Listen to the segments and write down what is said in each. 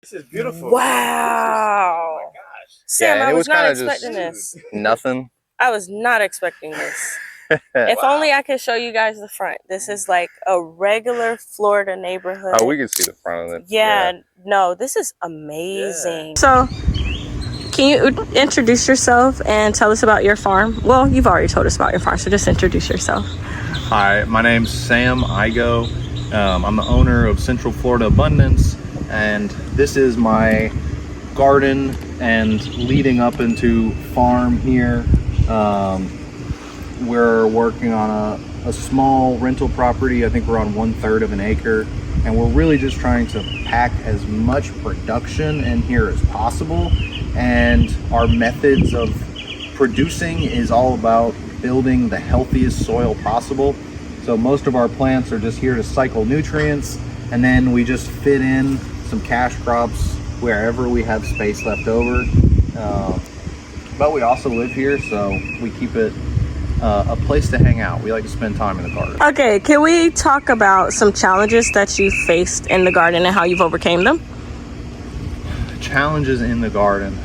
This is beautiful. Wow. Oh my gosh. Sam, Yeah, I it was was not kinda expecting just this. nothing. I was not expecting this. If only I could show you guys the front. This is like a regular Florida neighborhood. Oh, we can see the front of it. Yeah, no, this is amazing. So, can you introduce yourself and tell us about your farm? Well, you've already told us about your farm, so just introduce yourself. Hi, my name's Sam Igo. I'm the owner of Central Florida Abundance, and this is my garden and leading up into farm here. We're working on a small rental property. I think we're on 1/3 of an acre, and we're really just trying to pack as much production in here as possible. And our methods of producing is all about building the healthiest soil possible. So most of our plants are just here to cycle nutrients, and then we just fit in some cash crops wherever we have space left over. But we also live here, so we keep it a place to hang out. We like to spend time in the garden. Okay, can we talk about some challenges that you faced in the garden and how you've overcame them? Challenges in the garden.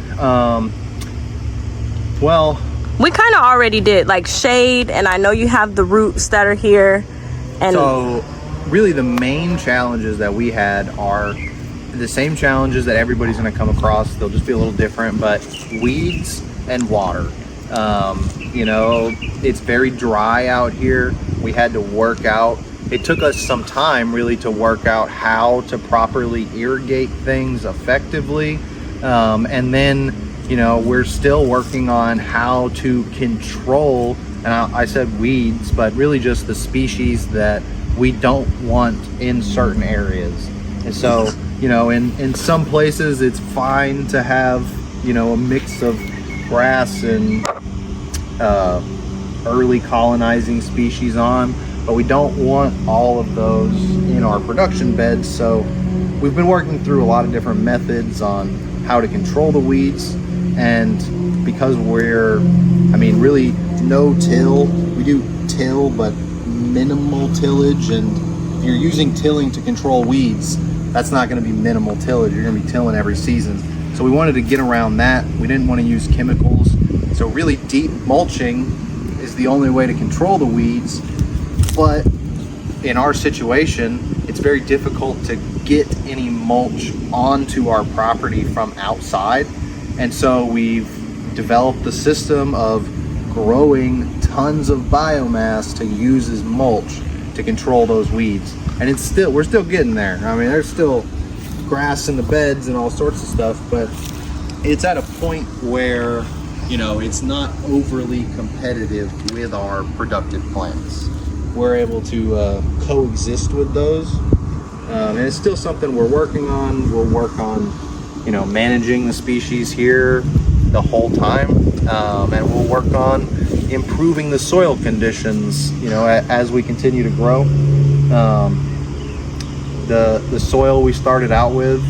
Well, we kind of already did, like shade, and I know you have the roots that are here. And so really the main challenges that we had are the same challenges that everybody's going to come across. They'll just be a little different, but weeds and water. You know, it's very dry out here. We had to work out. It took us some time really to work out how to properly irrigate things effectively. And then, you know, we're still working on how to control, and I said weeds, but really just the species that we don't want in certain areas. And so, you know, in some places it's fine to have, you know, a mix of grass and early colonizing species on, but we don't want all of those in our production beds. So we've been working through a lot of different methods on how to control the weeds. And because we're, I mean, really no till, we do till, but minimal tillage. And if you're using tilling to control weeds, that's not going to be minimal tillage. You're going to be tilling every season. So we wanted to get around that. We didn't want to use chemicals. So really deep mulching is the only way to control the weeds. But in our situation, it's very difficult to get any mulch onto our property from outside. And so we've developed the system of growing tons of biomass to use as mulch to control those weeds. And it's still, we're still getting there. I mean, there's still grass in the beds and all sorts of stuff, but it's at a point where, you know, it's not overly competitive with our productive plants. We're able to coexist with those. And it's still something we're working on. We'll work on, you know, managing the species here the whole time. And we'll work on improving the soil conditions, you know, as we continue to grow. The soil we started out with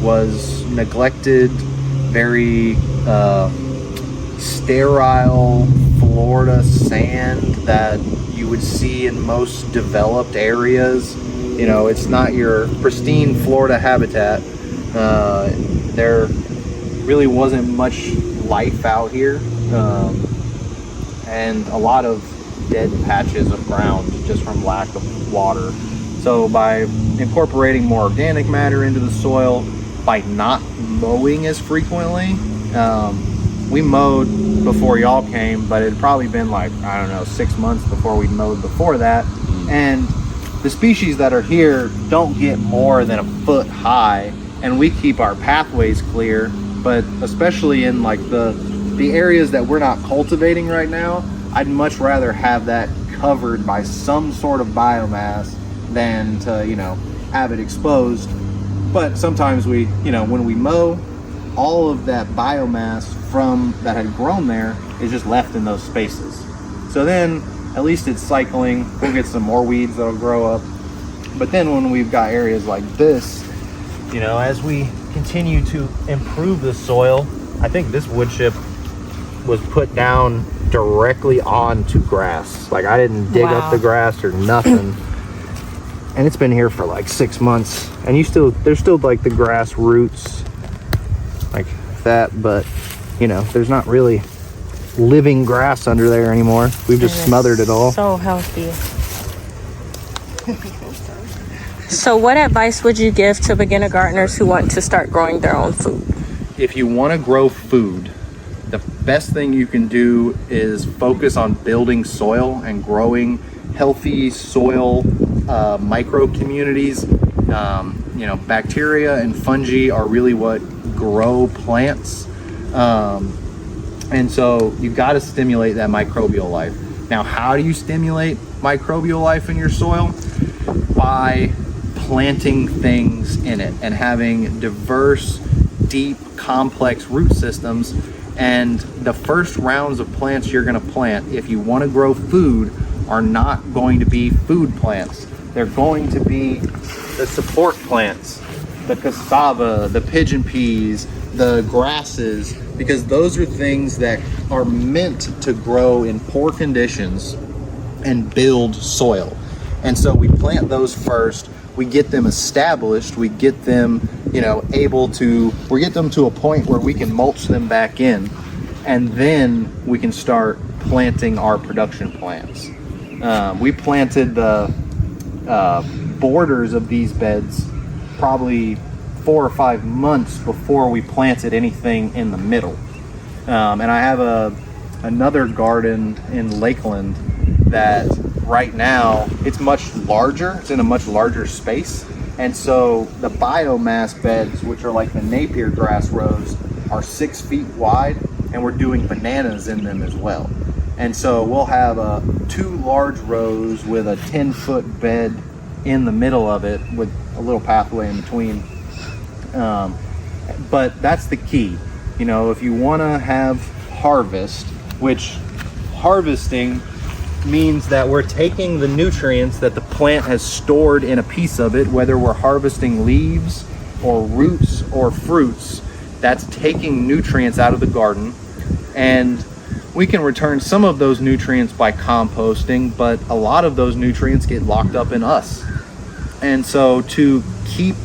was neglected, very sterile Florida sand that you would see in most developed areas. You know, it's not your pristine Florida habitat. There really wasn't much life out here, and a lot of dead patches of ground just from lack of water. So by incorporating more organic matter into the soil, by not mowing as frequently, we mowed before y'all came, but it had probably been like, I don't know, 6 months before we mowed before that. And the species that are here don't get more than a foot high, and we keep our pathways clear. But especially in like the areas that we're not cultivating right now, I'd much rather have that covered by some sort of biomass than to, you know, have it exposed. But sometimes we, you know, when we mow, all of that biomass from that had grown there is just left in those spaces. So then at least it's cycling. We'll get some more weeds that'll grow up. But then when we've got areas like this, you know, as we continue to improve the soil, I think this wood chip was put down directly onto grass. Like I didn't dig up the grass or nothing. and it's been here for like 6 months, and there's still like the grass roots like that, but you know, there's not really living grass under there anymore. We've just smothered it all. So healthy. So what advice would you give to beginner gardeners who want to start growing their own food? If you want to grow food, the best thing you can do is focus on building soil and growing healthy soil micro communities. You know, bacteria and fungi are really what grow plants. And so you've got to stimulate that microbial life. Now, how do you stimulate microbial life in your soil? By planting things in it and having diverse, deep, complex root systems. And the first rounds of plants you're going to plant, if you want to grow food, are not going to be food plants. They're going to be the support plants, the cassava, the pigeon peas, the grasses, because those are things that are meant to grow in poor conditions and build soil. And so we plant those first, we get them established, we get them, you know, we get them to a point where we can mulch them back in, and then we can start planting our production plants. We planted the borders of these beds probably 4 or 5 months before we planted anything in the middle. And I have another garden in Lakeland that right now it's much larger, it's in a much larger space. And so the biomass beds, which are like the Napier grass rows, are 6 feet wide, and we're doing bananas in them as well. And so we'll have 2 large rows with a 10-foot bed in the middle of it with a little pathway in between. But that's the key. You know, if you want to have harvest, which harvesting means that we're taking the nutrients that the plant has stored in a piece of it, whether we're harvesting leaves or roots or fruits, that's taking nutrients out of the garden. And we can return some of those nutrients by composting, but a lot of those nutrients get locked up in us. And so to keep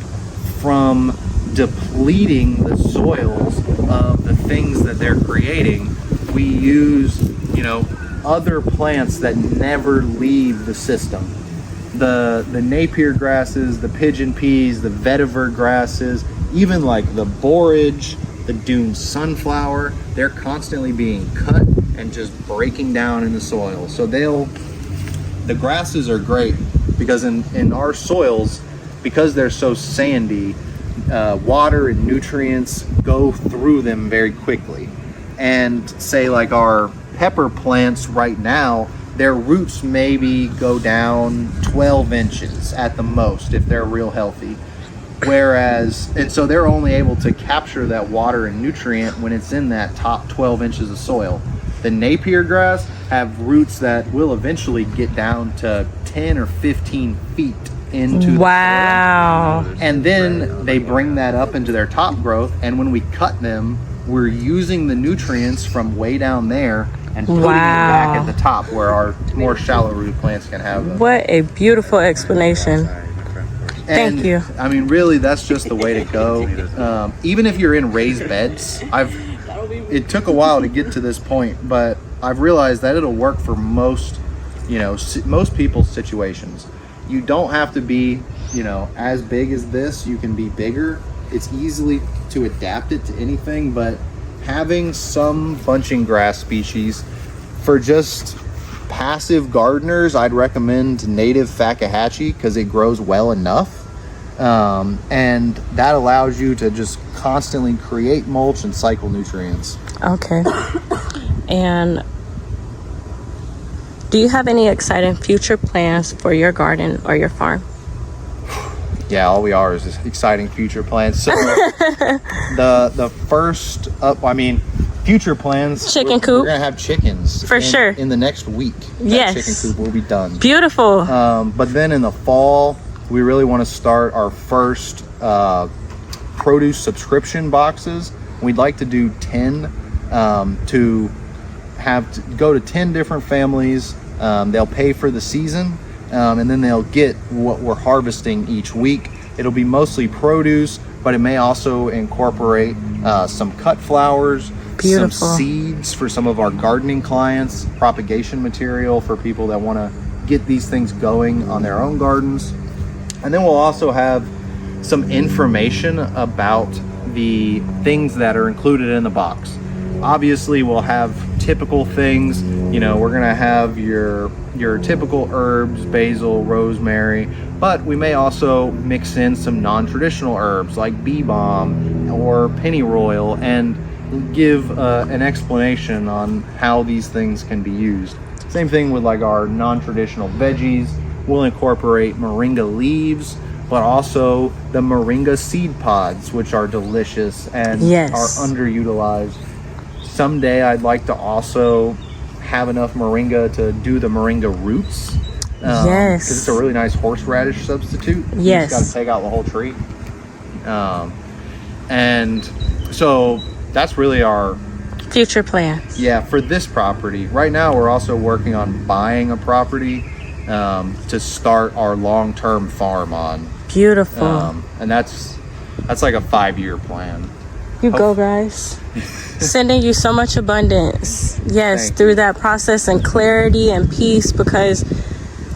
from depleting the soils of the things that they're creating, we use, you know, other plants that never leave the system. The Napier grasses, the pigeon peas, the vetiver grasses, even like the borage, the dune sunflower, they're constantly being cut and just breaking down in the soil. So the grasses are great because in our soils, because they're so sandy, water and nutrients go through them very quickly. And say like our pepper plants right now, their roots maybe go down 12 inches at the most if they're real healthy. And so they're only able to capture that water and nutrient when it's in that top 12 inches of soil. The Napier grass have roots that will eventually get down to 10 or 15 feet into the soil. And then they bring that up into their top growth, and when we cut them, we're using the nutrients from way down there and putting them back at the top where our more shallow root plants can have them. What a beautiful explanation. Thank you. I mean, really, that's just the way to go. Even if you're in raised beds, it took a while to get to this point, but I've realized that it'll work for most people's situations. You don't have to be, as big as this. You can be bigger. It's easily to adapt it to anything, but having some bunching grass species for just passive gardeners, I'd recommend native Fakahatchee because it grows well enough. And that allows you to just constantly create mulch and cycle nutrients. Okay. And do you have any exciting future plans for your garden or your farm? Yeah, all we are is just exciting future plans. So the first up, future plans. Chicken coop. We're gonna have chickens for sure in the next week. Yes, that chicken coop will be done. Beautiful. But then in the fall, we really want to start our first produce subscription boxes. We'd like to do 10 to go to 10 different families. They'll pay for the season, and then they'll get what we're harvesting each week. It'll be mostly produce, but it may also incorporate some cut flowers, Beautiful. some seeds for some of our gardening clients, propagation material for people that want to get these things going on their own gardens. And then we'll also have some information about the things that are included in the box. Obviously, we'll have typical things. You know, we're gonna have your typical herbs, basil, rosemary, but we may also mix in some non-traditional herbs like bee balm or pennyroyal and give an explanation on how these things can be used. Same thing with like our non-traditional veggies. We'll incorporate moringa leaves, but also the moringa seed pods, which are delicious and are underutilized. Someday I'd like to also have enough moringa to do the moringa roots. Because it's a really nice horseradish substitute. You just got to take out the whole tree. And so that's really our future plans. Yeah, for this property. Right now we're also working on buying a property to start our long-term farm on. Beautiful. And that's like a 5-year plan. You go, guys. Sending you so much abundance. Yes, through that process and clarity and peace, because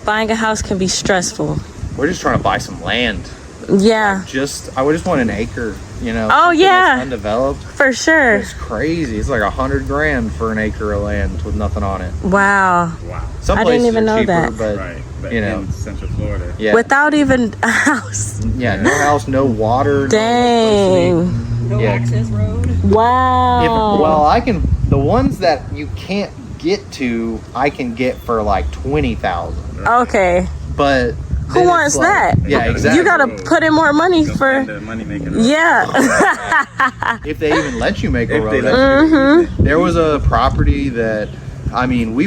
buying a house can be stressful. We're just trying to buy some land. Yeah. I just want an acre, you know. Oh, yeah. Undeveloped. For sure. It's crazy. It's like $100,000 for an acre of land with nothing on it. Wow. Some I didn't even know cheaper, that. But you know, in Central Florida. Yeah. Without even a house. Yeah, no house, no water. Dang. No access road. Wow. The ones that you can't get to, I can get for like $20,000. Okay. But who wants that? Yeah, exactly. You gotta put in more money for. Money making. Yeah. If they even let you make a road. There was a property that, I mean,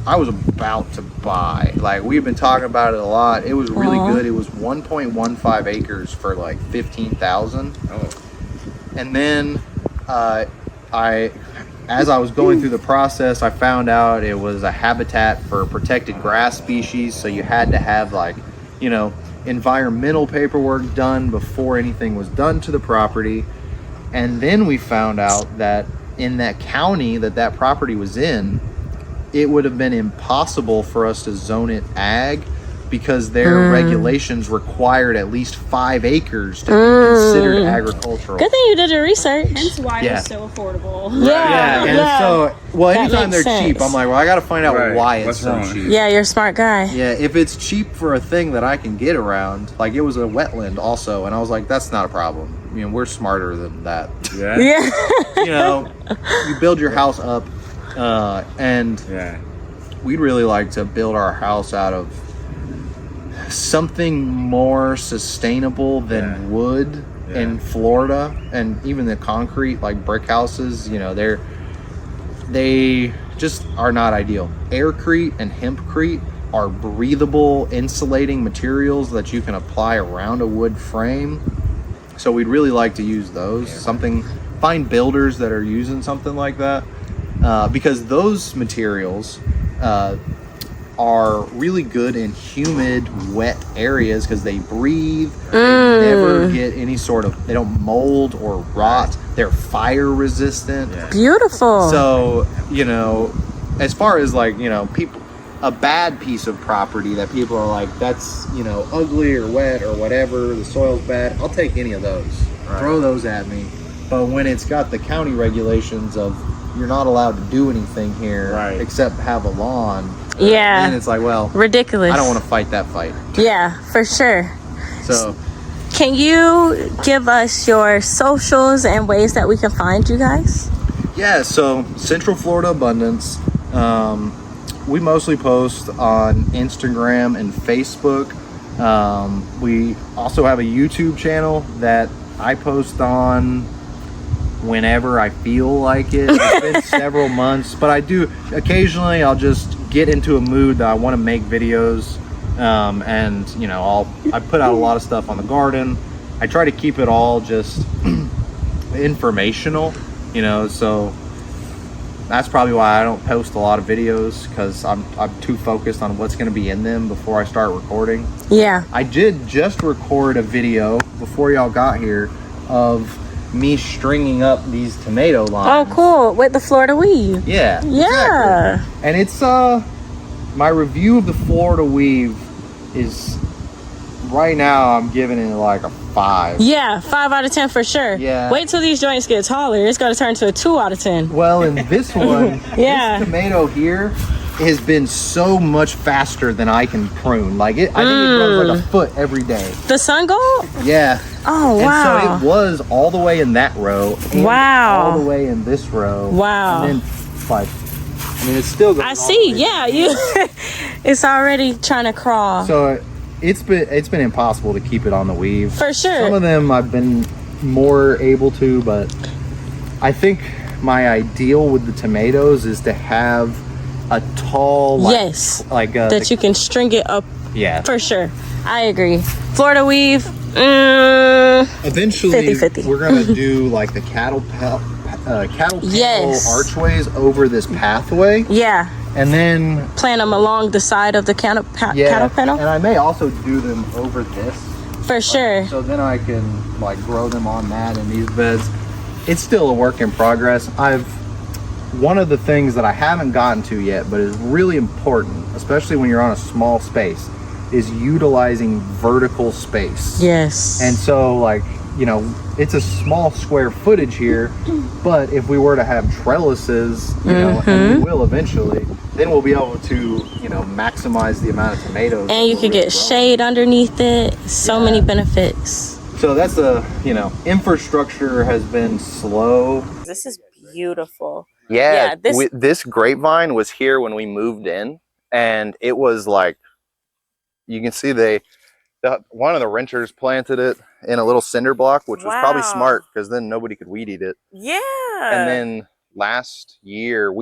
I was about to buy. Like, we've been talking about it a lot. It was really good. It was 1.15 acres for like $15,000. Oh. And then as I was going through the process, I found out it was a habitat for protected grass species. So you had to have like, you know, environmental paperwork done before anything was done to the property. And then we found out that in that county that property was in, it would have been impossible for us to zone it ag because their regulations required at least 5 acres to be considered agricultural. Good thing you did your research. Hence why it's so affordable. Yeah. So, anytime they're sense. cheap, I'm like, well, I got to find out why it's so cheap. Yeah, you're a smart guy. Yeah, if it's cheap for a thing that I can get around, like it was a wetland also, and I was like, that's not a problem. I mean, we're smarter than that. Yeah. You know, you build your house up, and we'd really like to build our house out of something more sustainable than wood in Florida, and even the concrete, like brick houses, you know, they just are not ideal. Aircrete and hempcrete are breathable, insulating materials that you can apply around a wood frame. So we'd really like to use those. Find builders that are using something like that, because those materials are really good in humid, wet areas because they breathe. They never get any they don't mold or rot. They're fire resistant. Beautiful. So, you know, as far as like, you know, a bad piece of property that people are like, that's, you know, ugly or wet or whatever, the soil's bad, I'll take any of those. Throw those at me. But when it's got the county regulations of you're not allowed to do anything here except have a lawn, and it's like, well, ridiculous. I don't want to fight that fight. Yeah, for sure. So can you give us your socials and ways that we can find you guys? Yeah, so Central Florida Abundance, we mostly post on Instagram and Facebook. We also have a YouTube channel that I post on whenever I feel like it. It's been several months, but I do occasionally, I'll just get into a mood that I want to make videos, and you know, I put out a lot of stuff on the garden. I try to keep it all just informational, you know, so that's probably why I don't post a lot of videos, because I'm too focused on what's going to be in them before I start recording. Yeah. I did just record a video before y'all got here of me stringing up these tomato lines. Oh, cool. With the Florida weave. Yeah. Yeah. Exactly. And it's my review of the Florida weave is, right now I'm giving it like a 5. Yeah, 5 out of 10 for sure. Yeah. Wait till these joints get taller. It's going to turn to a 2 out of 10. Well, in this one, yeah, this tomato here has been so much faster than I can prune. Like it, I think it grows like a foot every day. The sun gold? Yeah. Oh, wow. And so it was all the way in that row. And wow. all the way in this row. Wow. And then, like, I mean, it's still going. I see. Yeah, it's already trying to crawl. So it's been impossible to keep it on the weave. For sure. Some of them I've been more able to, but I think my ideal with the tomatoes is to have a tall, that you can string it up. Yeah, for sure. I agree. Florida weave. Eventually, 50-50. we're gonna do like the cattle panel archways over this pathway. Yeah. And then plant them along the side of the cattle panel. And I may also do them over this. For sure. So then I can like grow them on that in these beds. It's still a work in progress. One of the things that I haven't gotten to yet, but is really important, especially when you're on a small space, is utilizing vertical space. Yes. And so, like, you know, it's a small square footage here, but if we were to have trellises, you know, and we will eventually, then we'll be able to, you know, maximize the amount of tomatoes. And you could get shade underneath it. So many benefits. So that's infrastructure has been slow. This is beautiful. Yeah, this grapevine was here when we moved in, and it was like, you can see one of the renters planted it in a little cinder block, which was probably smart, because then nobody could weed eat it. Yeah. And then last year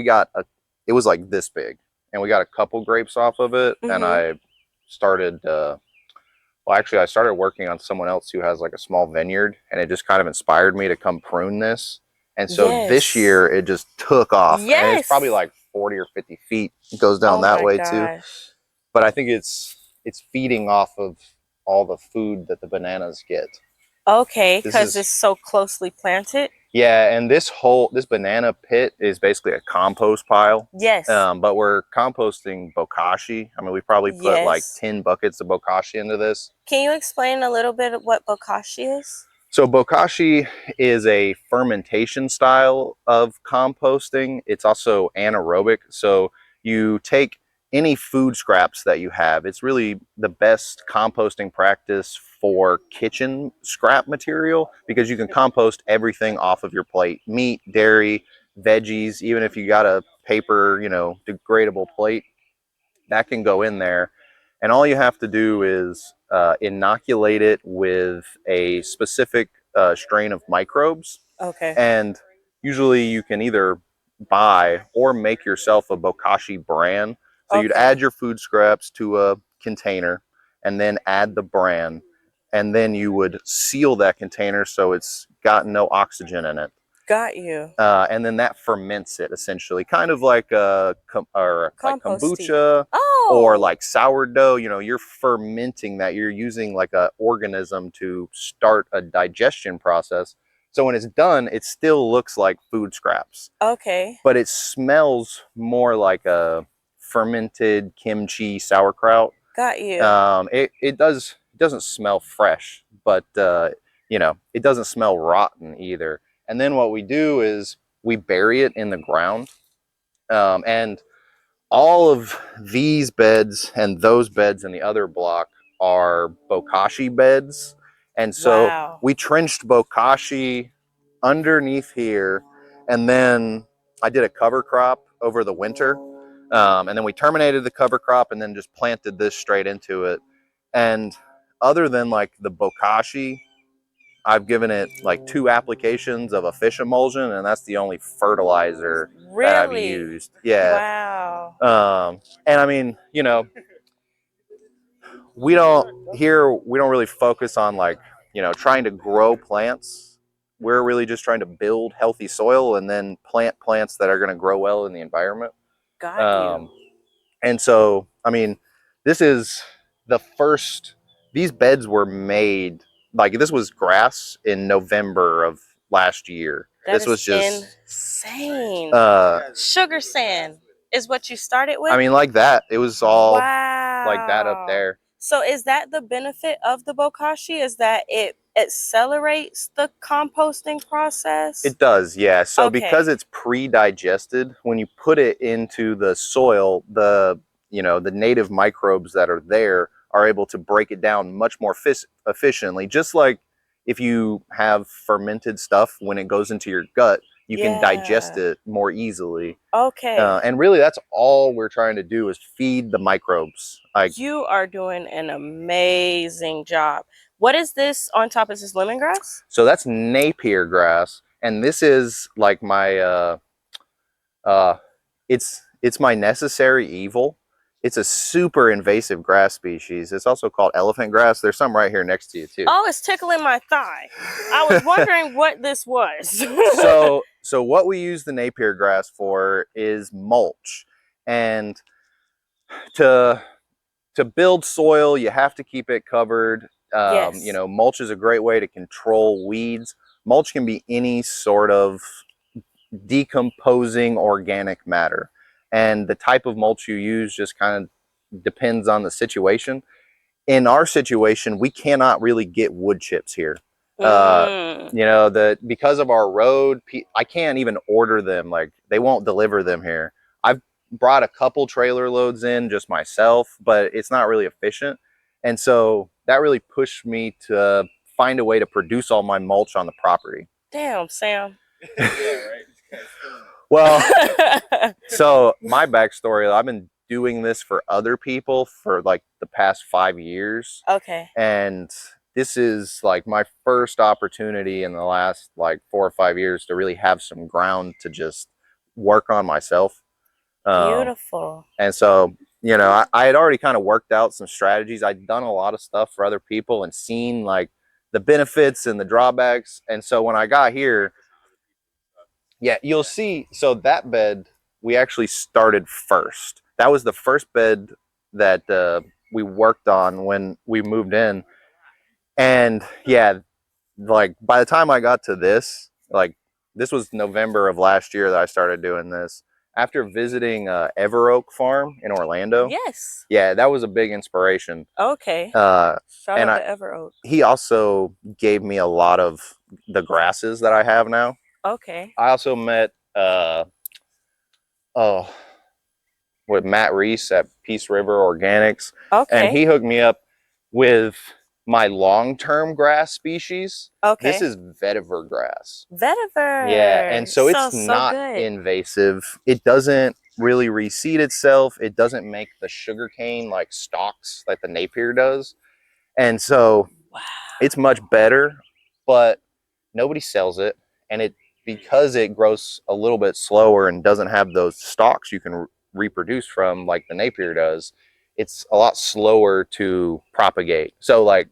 it was like this big, and we got a couple grapes off of it. And I started, I started working on someone else who has like a small vineyard, and it just kind of inspired me to come prune this. And so this year it just took off. And it's probably like 40 or 50 feet. It goes down that way too. But I think it's feeding off of all the food that the bananas get. Okay, because it's so closely planted. Yeah, and this banana pit is basically a compost pile. Yes. But we're composting Bokashi. I mean, we probably put like 10 buckets of Bokashi into this. Can you explain a little bit of what Bokashi is? So Bokashi is a fermentation style of composting. It's also anaerobic. So you take any food scraps that you have. It's really the best composting practice for kitchen scrap material, because you can compost everything off of your plate: meat, dairy, veggies. Even if you got a paper, you know, degradable plate, that can go in there. And all you have to do is inoculate it with a specific strain of microbes. Okay. And usually you can either buy or make yourself a Bokashi bran. So you'd add your food scraps to a container and then add the bran. And then you would seal that container so it's got no oxygen in it. Got you. And then that ferments it, essentially, kind of like like kombucha or like sourdough. You know, you're fermenting that. You're using like an organism to start a digestion process. So when it's done, it still looks like food scraps. Okay. But it smells more like a fermented kimchi sauerkraut. Got you. It doesn't smell fresh, but you know, it doesn't smell rotten either. And then what we do is we bury it in the ground. And all of these beds and those beds in the other block are Bokashi beds. And so we trenched Bokashi underneath here. And then I did a cover crop over the winter. And then we terminated the cover crop and then just planted this straight into it. And other than like the Bokashi, I've given it like 2 applications of a fish emulsion, and that's the only fertilizer that I've used. Yeah. Wow. And I mean, you know, we don't really focus on like, you know, trying to grow plants we're really just trying to build healthy soil and then plant plants that are going to grow well in the environment. Got you. And so, I mean, this is the first, these beds were made, like this was grass in November of last year. This was just insane. Sugar sand is what you started with? I mean, like that. It was all wow. like that up there. So is that the benefit of the Bokashi? Is that it accelerates the composting process? It does, yeah. So Okay. because it's pre-digested, when you put it into the soil, the native microbes that are there are able to break it down much more efficiently. Just like if you have fermented stuff, when it goes into your gut, you can digest it more easily. Okay. And really, that's all we're trying to do is feed the microbes. Like, you are doing an amazing job. What is this on top? Is this lemongrass? So that's Napier grass, and this is like my it's my necessary evil. It's a super invasive grass species. It's also called elephant grass. There's some right here next to you too. Oh, it's tickling my thigh. I was wondering what this was. So what we use the Napier grass for is mulch. And to build soil, you have to keep it covered. Yes. Mulch is a great way to control weeds. Mulch can be any sort of decomposing organic matter. And the type of mulch you use just kind of depends on the situation. In our situation, we cannot really get wood chips here. Because of our road, I can't even order them. Like, they won't deliver them here. I've brought a couple trailer loads in just myself, but it's not really efficient. And so that really pushed me to find a way to produce all my mulch on the property. Damn, Sam. Yeah, right. Well, so my backstory, I've been doing this for other people for like the past 5 years. Okay. And this is like my first opportunity in the last like 4 or 5 years to really have some ground to just work on myself. Beautiful. And so, I had already kind of worked out some strategies. I'd done a lot of stuff for other people and seen like the benefits and the drawbacks. And so when I got here, yeah, you'll see. So that bed, we actually started first. That was the first bed that we worked on when we moved in. And yeah, like by the time I got to this, like this was November of last year that I started doing this. After visiting Ever Oak Farm in Orlando. Yes. Yeah, that was a big inspiration. Okay. Shout out to Ever Oak. He also gave me a lot of the grasses that I have now. Okay. I also met with Matt Reese at Peace River Organics. Okay. And he hooked me up with my long-term grass species. Okay. This is vetiver grass. Vetiver. Yeah, and so it's not invasive. It doesn't really reseed itself. It doesn't make the sugarcane like stalks like the Napier does. And so it's much better, but nobody sells it. And because it grows a little bit slower and doesn't have those stalks you can reproduce from like the Napier does, it's a lot slower to propagate. So like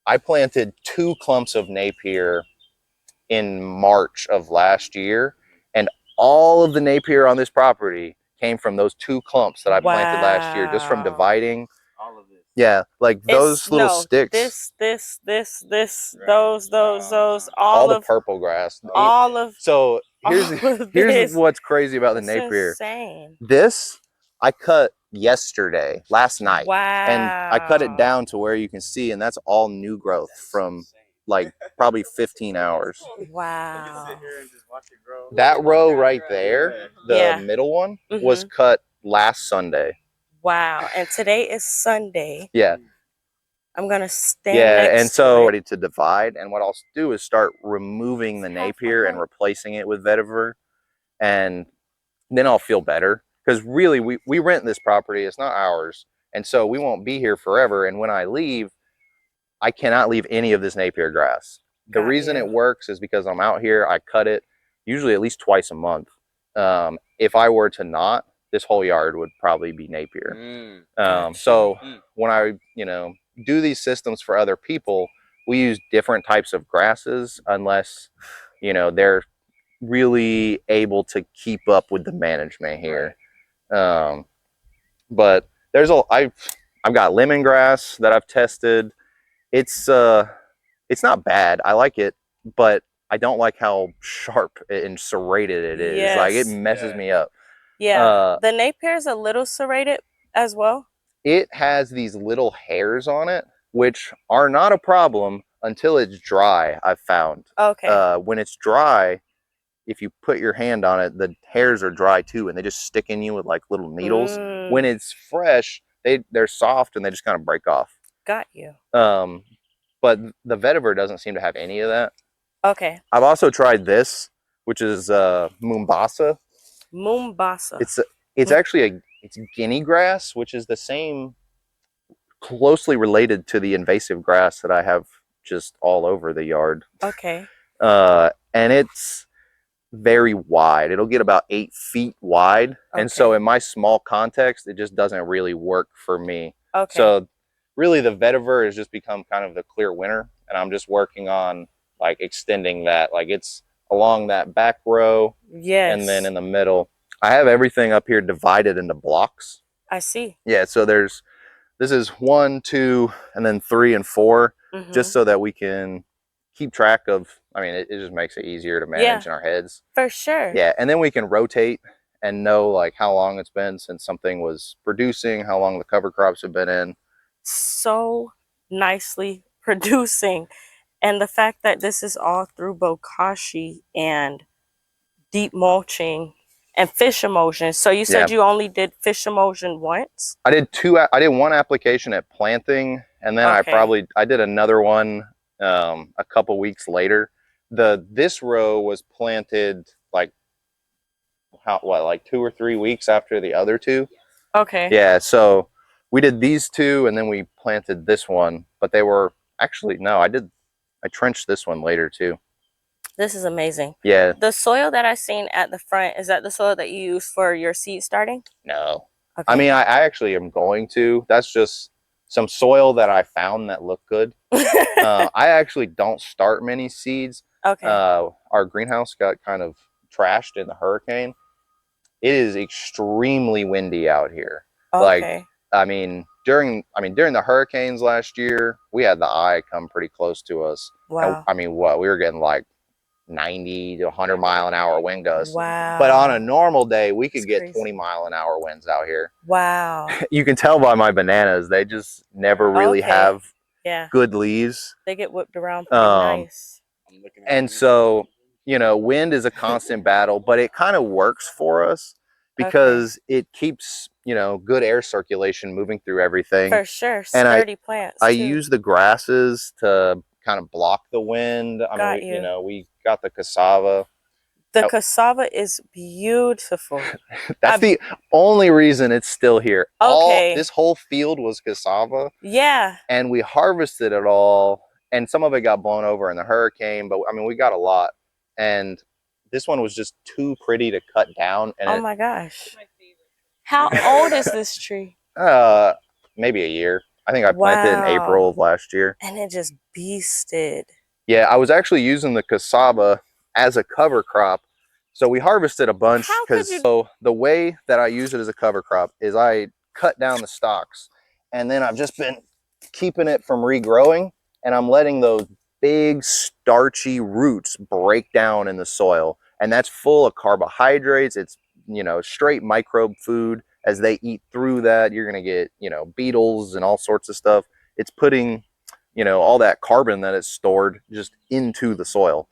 I planted 2 clumps of Napier in March of last year, and all of the Napier on this property came from those 2 clumps that I planted last year, just from dividing. All of this. Yeah, like those little sticks. This, Right. those, all the purple grass. All of. So here's what's crazy about the Napier. Insane. This I cut last night. Wow. And I cut it down to where you can see, and that's all new growth from like probably 15 hours. Wow. Sit here and just watch it grow. That row right there, the middle one, was cut last Sunday. Wow. And today is Sunday. Yeah. I'm going to stand next and so to it. ready to divide. And what I'll do is start removing the Napier and replacing it with vetiver. And then I'll feel better. Because really, we rent this property. It's not ours. And so we won't be here forever. And when I leave, I cannot leave any of this Napier grass. The reason it works is because I'm out here. I cut it usually at least twice a month. If I were to not, this whole yard would probably be Napier. So when I, do these systems for other people, we use different types of grasses unless, you know, they're really able to keep up with the management here. But I've got lemongrass that I've tested. It's not bad. I like it, but I don't like how sharp and serrated it is. Like it messes me up. Yeah, the Napier is a little serrated as well. It has these little hairs on it, which are not a problem until it's dry, I've found. Okay. When it's dry, if you put your hand on it, the hairs are dry too, and they just stick in you with like little needles. When it's fresh, they're soft and they just kind of break off. Got you. But the vetiver doesn't seem to have any of that. Okay. I've also tried this, which is Mombasa. Mombasa. It's actually it's guinea grass, which is the same, closely related to the invasive grass that I have just all over the yard. Okay. And it's very wide. It'll get about 8 feet wide. Okay. And so in my small context, it just doesn't really work for me. Okay. So really the vetiver has just become kind of the clear winner. And I'm just working on like extending that. Like it's along that back row. Yes. And then in the middle. I have everything up here divided into blocks. I see. Yeah. So this is 1, 2, and then 3 and 4, just so that we can keep track of, I mean, it just makes it easier to manage in our heads. For sure. Yeah. And then we can rotate and know like how long it's been since something was producing, how long the cover crops have been in. So nicely producing. And the fact that this is all through Bokashi and deep mulching and fish emulsion. So you said you only did fish emulsion once? I did 2. I did 1 application at planting, and then I did another one a couple weeks later. This row was planted like 2 or 3 weeks after the other 2. Okay. Yeah, so we did these 2 and then we planted this one, but they were actually I trenched this one later too. This is amazing. Yeah. The soil that I seen at the front, is that the soil that you use for your seed starting? No. Okay. I mean, I actually am going to. That's just some soil that I found that looked good. I actually don't start many seeds. Okay. Our greenhouse got kind of trashed in the hurricane. It is extremely windy out here. Okay. Like, during the hurricanes last year, we had the eye come pretty close to us. Wow. I mean, we were getting like 90 to 100 mile an hour wind gusts. Wow. But on a normal day, we could get 20 mile an hour winds out here. Wow. You can tell by my bananas, they just never really have good leaves. They get whipped around pretty nice. And so, you know, wind is a constant battle, but it kind of works for us because it keeps, you know, good air circulation moving through everything. For sure. Sturdy plants. I use the grasses to kind of block the wind. I mean, you know, we got the cassava. The cassava is beautiful. That's the only reason it's still here. Okay. This whole field was cassava. Yeah. And we harvested it all, and some of it got blown over in the hurricane, but I mean, we got a lot. And this one was just too pretty to cut down. And oh my gosh. How old is this tree? Maybe a year. I think I planted in April of last year. And it just beasted. Yeah, I was actually using the cassava as a cover crop. So we harvested a bunch so the way that I use it as a cover crop is I cut down the stalks, and then I've just been keeping it from regrowing, and I'm letting those big starchy roots break down in the soil. And that's full of carbohydrates. It's, you know, straight microbe food. As they eat through that, you're going to get, you know, beetles and all sorts of stuff. It's putting, you know, all that carbon that is stored just into the soil.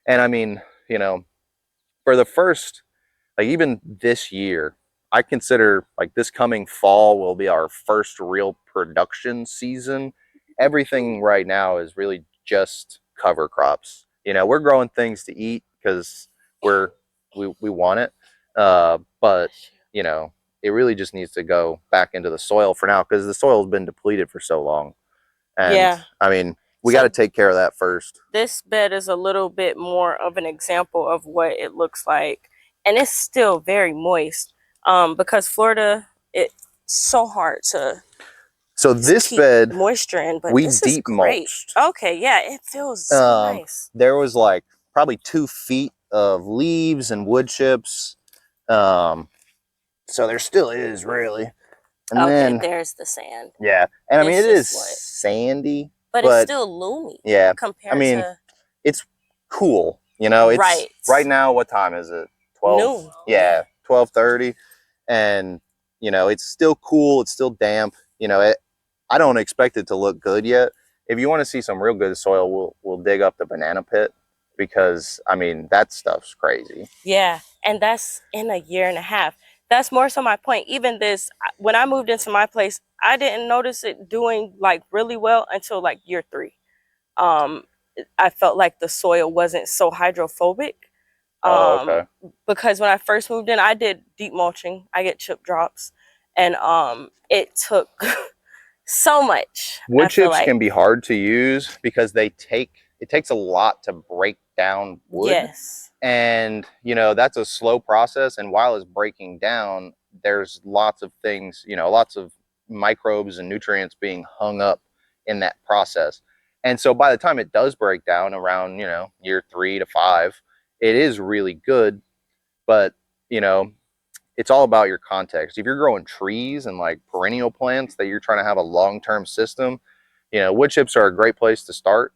And I mean, you know, for the first, like even this year, I consider like this coming fall will be our first real production season. Everything right now is really just cover crops. You know, we're growing things to eat because we want it. But, you know, it really just needs to go back into the soil for now because the soil has been depleted for so long. And I mean, we got to take care of that first. This bed is a little bit more of an example of what it looks like. And it's still very moist because Florida, it's so hard to So just this keep bed, moisture in, but we this is deep great. mulched. Okay, yeah, it feels so nice. There was like probably 2 feet of leaves and wood chips. So there still is really. And Okay, then there's the sand. yeah, and I mean This it is what, sandy, but it's still loomy. yeah, compared I mean to it's cool. You know, it's right. right now. What time is it? 12. Noon. Yeah, 12:30, and you know it's still cool. It's still damp. You know, I don't expect it to look good yet. If you want to see some real good soil, we'll dig up the banana pit, because I mean that stuff's crazy. Yeah, and that's in a year and a half. That's more so my point. Even this, when I moved into my place, I didn't notice it doing like really well until like year 3. I felt like the soil wasn't so hydrophobic. Oh, okay. Because when I first moved in, I did deep mulching. I get chip drops, and it took so much. Wood I feel chips like can be hard to use because it takes a lot to break down wood. yes, And you know that's a slow process, and while it's breaking down, there's lots of things, you know, lots of microbes and nutrients being hung up in that process. And so by the time it does break down around, you know, year 3 to 5, it is really good. But you know, it's all about your context. If you're growing trees and like perennial plants that you're trying to have a long-term system, you know, wood chips are a great place to start.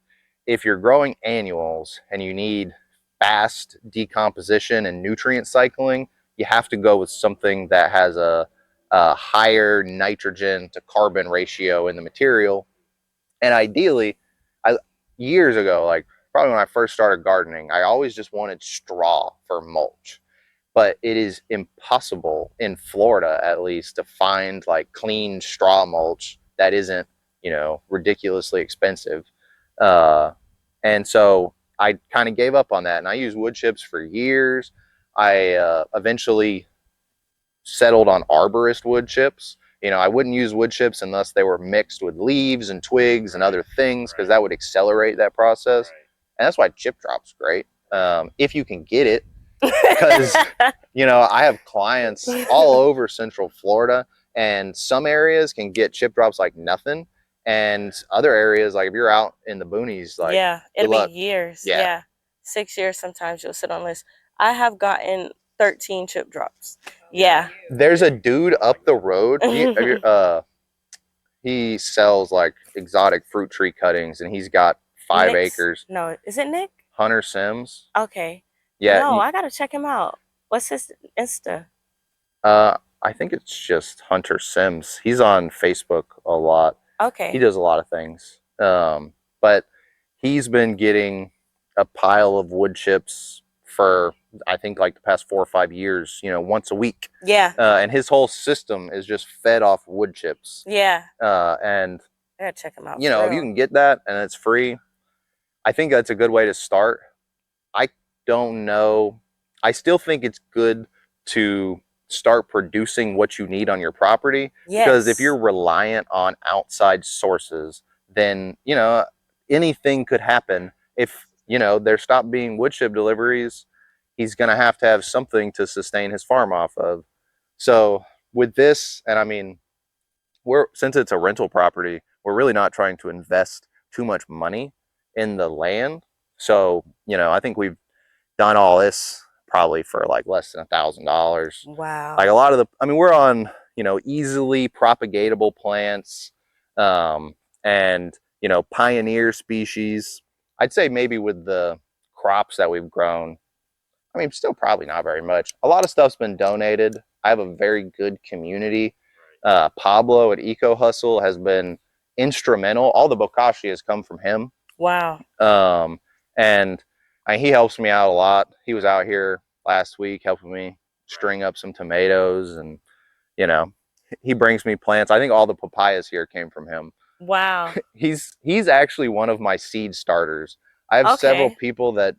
If you're growing annuals and you need fast decomposition and nutrient cycling, you have to go with something that has a higher nitrogen to carbon ratio in the material. And ideally, years ago, like probably when I first started gardening, I always just wanted straw for mulch. But it is impossible in Florida, at least, to find like clean straw mulch that isn't, you know, ridiculously expensive. And so I kind of gave up on that, and I used wood chips for years. I eventually settled on arborist wood chips. You know, I wouldn't use wood chips unless they were mixed with leaves and twigs and other things, because that would accelerate that process. And that's why chip drop's great, if you can get it. Because you know, I have clients all over Central Florida, and some areas can get chip drops like nothing, and other areas, like if you're out in the boonies, like yeah, it'll luck. be years. Yeah. Yeah, 6 years sometimes you'll sit on this. I have gotten 13 chip drops. Yeah. There's a dude up the road. He sells like exotic fruit tree cuttings, and he's got 5 Nick's, acres. no, is it Nick? Hunter Sims. Okay. Yeah. No, I gotta check him out. What's his Insta? I think it's just Hunter Sims. He's on Facebook a lot. Okay. He does a lot of things. But he's been getting a pile of wood chips for, I think, like the past 4 or 5 years, you know, once a week. Yeah. And his whole system is just fed off wood chips. Yeah. And, I gotta check him out. you know, if you can get that and it's free, I think that's a good way to start. I don't know. I still think it's good to start producing what you need on your property. Yes. Because if you're reliant on outside sources, then, you know, anything could happen. If, you know, there stop being wood chip deliveries, he's going to have something to sustain his farm off of. So with this, and I mean, since it's a rental property, we're really not trying to invest too much money in the land. So, you know, I think we've done all this probably for like less than $1,000. Wow. Like a lot of I mean, we're on, you know, easily propagatable plants, and, you know, pioneer species. I'd say maybe with the crops that we've grown, I mean, still probably not very much. A lot of stuff's been donated. I have a very good community. Pablo at Eco Hustle has been instrumental. All the Bokashi has come from him. Wow. And he helps me out a lot. He was out here last week helping me string up some tomatoes, and, you know, he brings me plants. I think all the papayas here came from him. Wow. He's actually one of my seed starters. I have several people that,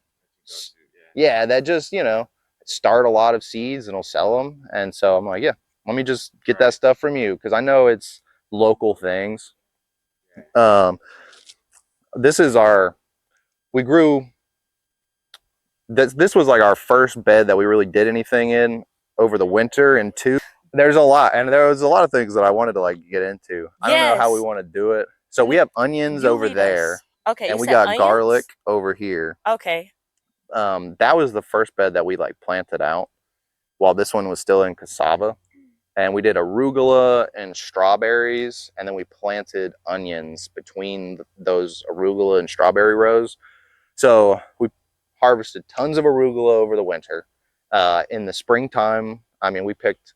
yeah, that just, you know, start a lot of seeds and will sell them. And so I'm like, yeah, let me just get that stuff from you, because I know it's local things. This is we grew, this was like our first bed that we really did anything in over the winter. And there's a lot, and there was a lot of things that I wanted to like get into. I don't know how we Yes. want to do it. So we have onions You over lead there, us. Okay, and you we said got onions? garlic over here. Okay. That was the first bed that we like planted out while this one was still in cassava. And we did arugula and strawberries, and then we planted onions between those arugula and strawberry rows. So we harvested tons of arugula over the winter. In the springtime, I mean, we picked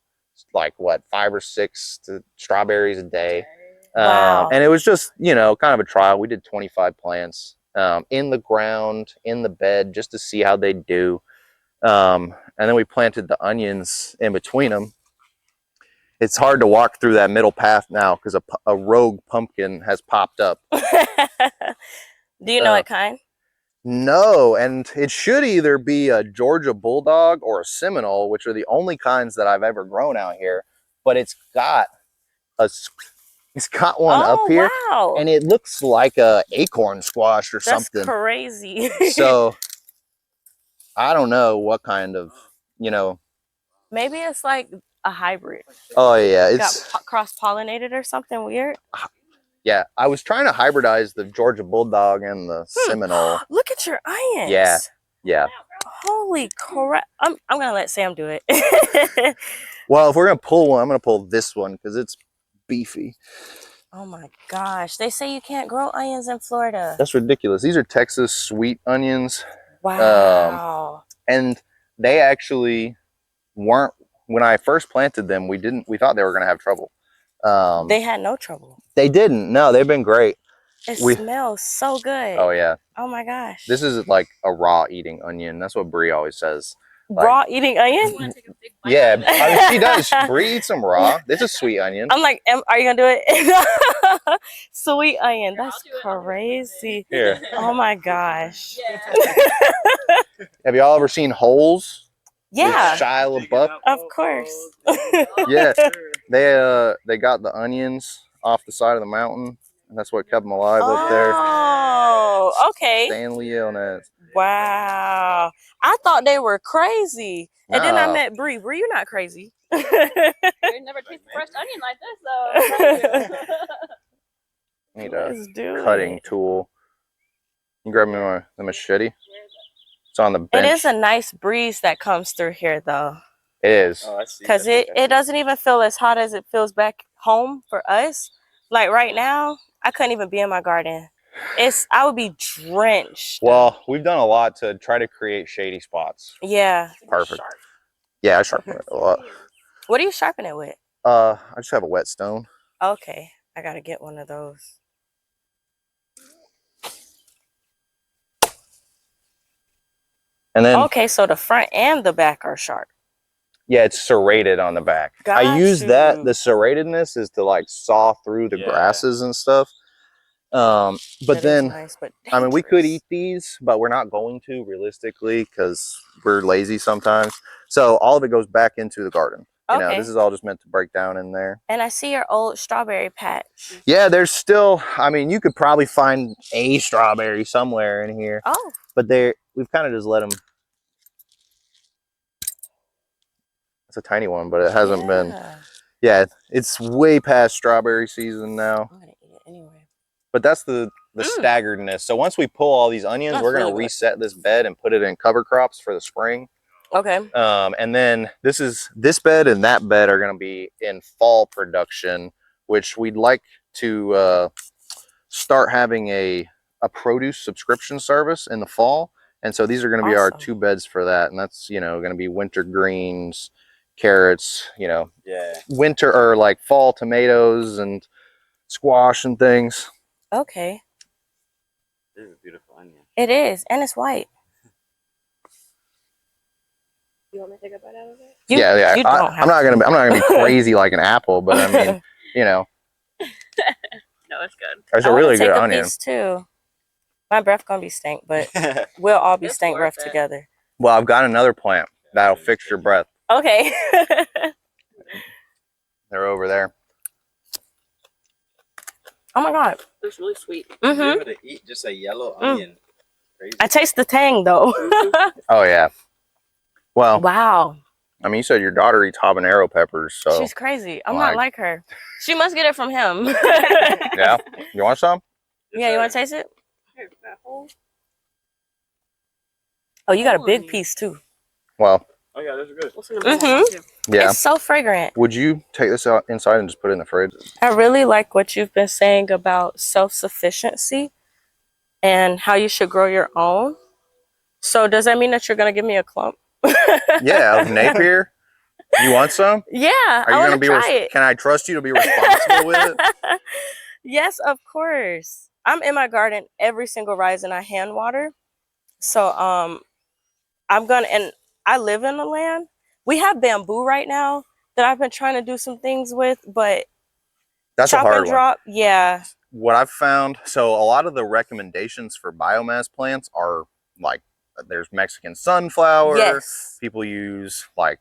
like what, 5 or 6 strawberries a day. Wow. And it was just, you know, kind of a trial. We did 25 plants in the ground, in the bed, just to see how they do. And then we planted the onions in between them. It's hard to walk through that middle path now because a rogue pumpkin has popped up. Do you know what kind? No, and it should either be a Georgia Bulldog or a Seminole, which are the only kinds that I've ever grown out here. But it's got one up here, wow. and it looks like a acorn squash or That's something. crazy. So I don't know what kind of, you know. Maybe it's like a hybrid. Oh yeah, Got it's cross-pollinated or something weird. yeah. I was trying to hybridize the Georgia Bulldog and the Seminole. Look at your onions. Yeah, yeah. Holy crap! I'm gonna let Sam do it. Well, if we're gonna pull one, I'm gonna pull this one because it's beefy. Oh my gosh! They say you can't grow onions in Florida. That's ridiculous. These are Texas sweet onions. Wow. And they actually weren't, when I first planted them, we thought they were gonna have trouble. They had no trouble. They didn't. No, they've been great. It smells so good. Oh yeah. Oh my gosh. This is like a raw eating onion. That's what Brie always says. Like, raw eating onion? Yeah, I mean, she does. Brie eats them raw. It's a sweet onion. I'm like, are you gonna do it? Sweet onion. That's crazy. Here. Oh my gosh. Have y'all ever seen Holes? Yeah. With Shia LaBeouf? Of course. Yeah. They got the onions off the side of the mountain, and that's what kept them alive up there. Oh, okay. Stanley on that. Wow. I thought they were crazy. And then I No. met Brie. Brie, you're not crazy. You never tasted fresh onion like this, though. Need Let's do a cutting it. tool. You grab me the machete. It's on the bench. It is a nice breeze that comes through here, though. It is. Oh, I see. Because it doesn't even feel as hot as it feels back home for us. Like right now, I couldn't even be in my garden. I would be drenched. Well, we've done a lot to try to create shady spots. Yeah. Perfect. Yeah, I sharpen it a lot. What do you sharpen it with? I just have a whetstone. Okay. I got to get one of those. And then Okay, so the front and the back are sharp. yeah, it's serrated on the back. Got I use that. you. The serratedness is to like saw through the grasses and stuff. But That is then, nice, but I mean, we could dangerous. eat these, but we're not going to realistically because we're lazy sometimes. So all of it goes back into the garden. You know, Okay. this is all just meant to break down in there. And I see your old strawberry patch. Yeah, there's still, I mean, you could probably find a strawberry somewhere in here, Oh, but we've kind of just let them. It's a tiny one, but it hasn't been. yeah. Yeah, it's way past strawberry season now. I'm gonna eat it anyway. But that's the staggeredness. So once we pull all these onions, That's we're going really to good. reset this bed and put it in cover crops for the spring. Okay. And then this bed and that bed are going to be in fall production, which we'd like to start having a produce subscription service in the fall. And so these are going to be our Awesome. 2 beds for that. And that's, you know, going to be winter greens, carrots, you know, winter or like fall tomatoes and squash and things. Okay. This is a beautiful onion. It is, and it's white. You want me to take a bite out of it? Yeah. You don't have I'm not gonna be crazy like an apple, but I mean, you know, No, it's good. there's I a wanna really take good a onion. piece too. My breath gonna be stank, but we'll all be It's stank breath worth it. together. Well, I've got another plant that'll fix your breath. Okay. They're over there. Oh my god. It's really sweet. Be Mm-hmm. able to eat just a yellow onion. Crazy. I taste the tang though. Oh yeah. Well, Wow. I mean, you said your daughter eats habanero peppers, so She's crazy. I'm not like her. She must get it from him. yeah. You want some? Yeah, you want to taste it? Oh, you got a big piece too. Well, Oh yeah, those are good. yeah. It's so fragrant. Would you take this out inside and just put it in the fridge? I really like what you've been saying about self-sufficiency and how you should grow your own. So does that mean that you're going to give me a clump? Yeah, of Napier. You want some? Yeah, Are you gonna be? Can I trust you to be responsible with it? Yes, of course. I'm in my garden every single rise and I hand water. So I'm gonna, and I live in the land. We have bamboo right now that I've been trying to do some things with, but that's chop a hard and drop, yeah. What I've found, so a lot of the recommendations for biomass plants are like there's Mexican sunflower. Yes. People use like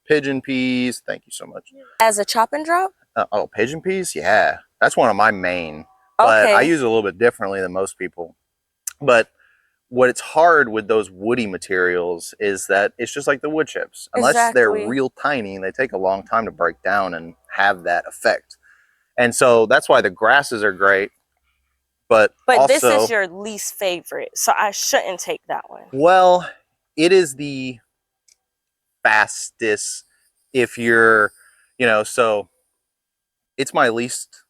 pigeon peas. Thank you so much. As a chop and drop? Oh, pigeon peas? Yeah. That's one of my main. But Okay. I use it a little bit differently than most people. But what it's hard with those woody materials is that it's just like the wood chips. Unless they're real tiny, they take a long time to break down and have that effect. And so that's why the grasses are great. But also, this is your least favorite, so I shouldn't take that one. Well, it is the fastest if you're, so it's my least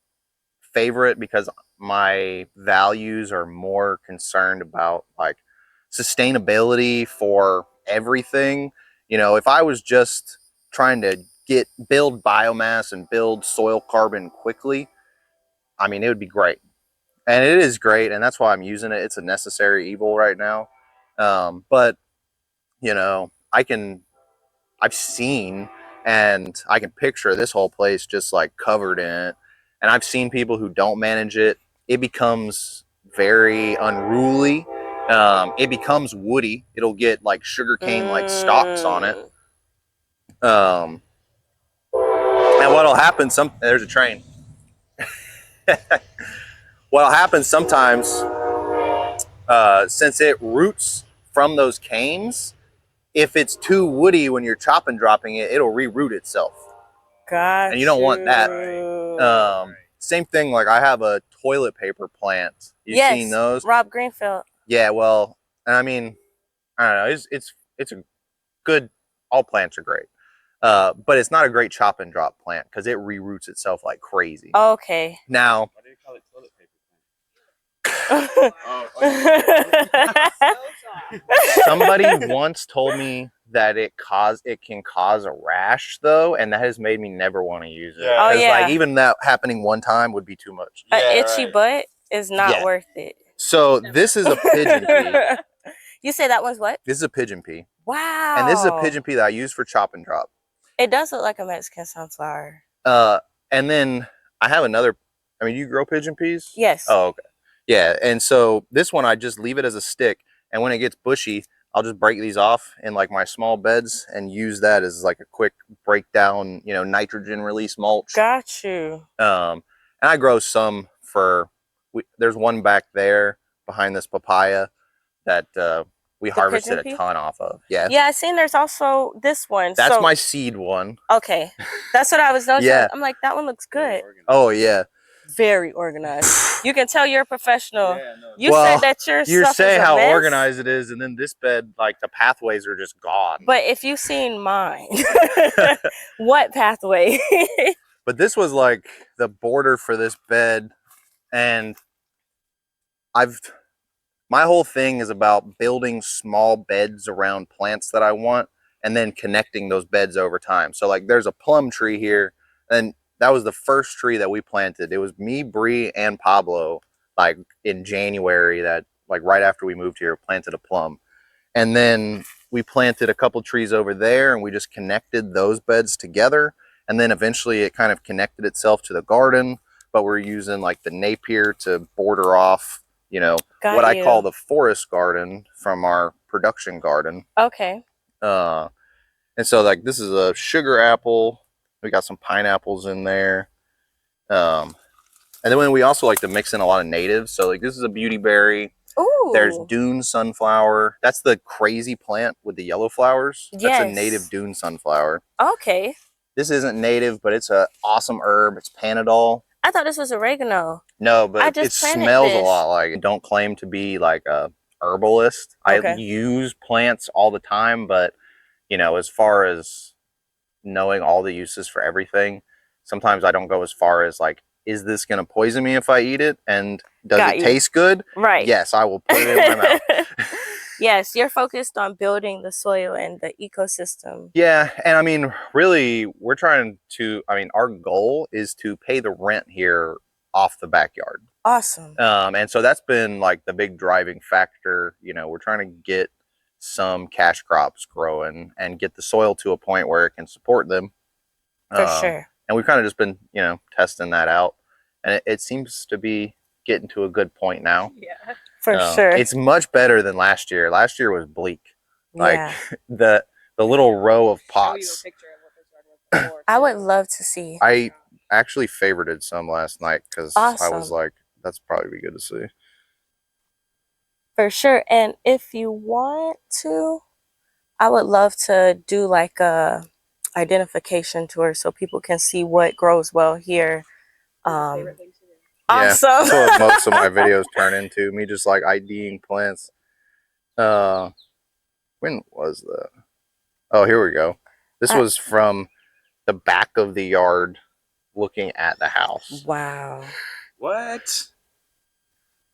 favorite because my values are more concerned about like sustainability for everything. If I was just trying to build biomass and build soil carbon quickly, I mean, it would be great. And it is great, and that's why I'm using it. It's a necessary evil right now. But I've seen and I can picture this whole place just like covered in it. And I've seen people who don't manage it. It becomes very unruly. It becomes woody. It'll get like sugarcane like stalks on it. And what'll happen? There's a train. What'll happen sometimes, since it roots from those canes, if it's too woody when you're chopping dropping it, it'll reroot itself. Gotcha. And you don't want that. Same thing, like I have a toilet paper plant. You've seen those? Rob Greenfield. Yeah, well, and I mean, I don't know, it's a good, all plants are great. But it's not a great chop and drop plant because it reroots itself like crazy. Okay. Now, why do you call it toilet paper? somebody once told me that it can cause a rash though, and that has made me never want to use it. Yeah. Oh yeah. Like even that happening one time would be too much. An itchy butt is not worth it. So this is a pigeon pea. You say that one's what? This is a pigeon pea. Wow. And this is a pigeon pea that I use for chop and drop. It does look like a Mexican sunflower. And then I have another. I mean, you grow pigeon peas? Yes. Oh, okay. Yeah, and so this one I just leave it as a stick, and when it gets bushy, I'll just break these off in like my small beds and use that as like a quick breakdown, nitrogen release mulch. Got you. And I grow some there's one back there behind this papaya that we harvested a ton off of. Yeah. Yeah, I seen there's also this one. That's my seed one. Okay. That's what I was noticing. Yeah. I'm like, that one looks good. Oh yeah. Very organized. You can tell you're a professional. Yeah, no. You said that your you stuff say is a how mess, organized it is, and then this bed, like the pathways are just gone. But if you've seen mine, what pathway? But this was like the border for this bed, and my whole thing is about building small beds around plants that I want, and then connecting those beds over time. So like there's a plum tree here, and that was the first tree that we planted. It was me, Bree, and Pablo, like in January, that like right after we moved here, planted a plum. And then we planted a couple trees over there, and we just connected those beds together. And then eventually it kind of connected itself to the garden, but we're using like the Napier to border off, what I call the forest garden from our production garden. Okay. And so like this is a sugar apple. We got some pineapples in there. And then we also like to mix in a lot of natives. So like this is a beauty berry. Ooh. There's dune sunflower. That's the crazy plant with the yellow flowers. That's a Yes. native dune sunflower. Okay. This isn't native, but it's an awesome herb. It's Panadol. I thought this was oregano. No, I but it just planted smells a this. lot like it. Don't claim to be like a herbalist. Okay. I use plants all the time, but you know, as far as knowing all the uses for everything, sometimes I don't go as far as like, is this going to poison me if I eat it? And does Got it you. taste good? Right. Yes, I will put it in my mouth. Yes, you're focused on building the soil and the ecosystem. Yeah, and I mean, really, we're trying to, I mean, our goal is to pay the rent here off the backyard. Awesome. And so that's been like the big driving factor. You know, we're trying to get some cash crops growing and get the soil to a point where it can support them. For sure. And we've kind of just been, you know, testing that out. And it seems to be getting to a good point now. Yeah. For sure. It's much better than last year. Last year was bleak. Like Yeah. the little row of Show you a pots. picture of what this garden was before. I would love to see. I actually favorited some last night because I was Awesome. like, that's probably be good to see. For sure. And if you want to, I would love to do like a identification tour so people can see what grows well here. Favorite things to do. Yeah, Awesome. that's what most of my videos turn into. Me just like IDing plants. When was that? Oh, here we go. This was from the back of the yard looking at the house. Wow. What?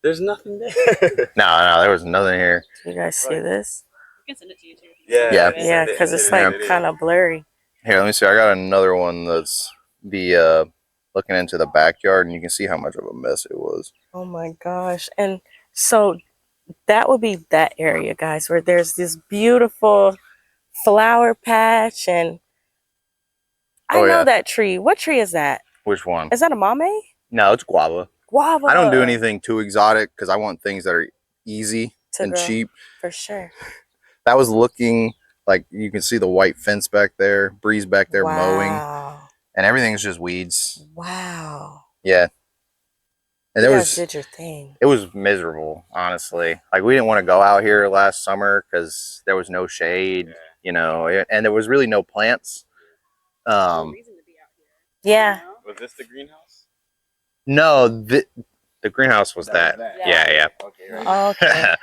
There's nothing there. No, there was nothing here. Do you guys see this? We can send it to you too. Yeah. Yeah, because it's like kind of blurry. Here, let me see. I got another one that's looking into the backyard, and you can see how much of a mess it was. Oh my gosh. And so that would be that area, guys, where there's this beautiful flower patch. And I Oh, know yeah. that tree. What tree is that? Which one? Is that a mame? No, it's guava. Guava. I don't do anything too exotic because I want things that are easy To and grow. cheap. For sure. That was looking like you can see the white fence back there, Breeze back there mowing, Wow. and everything's just weeds. Wow. Yeah. And You there guys was did your thing. it was miserable, honestly. Like we didn't want to go out here last summer because there was no shade, you know, and there was really no plants. No reason to be out here. Yeah. You know? Was this the greenhouse? No, the greenhouse was that. Yeah. Okay, right. Okay.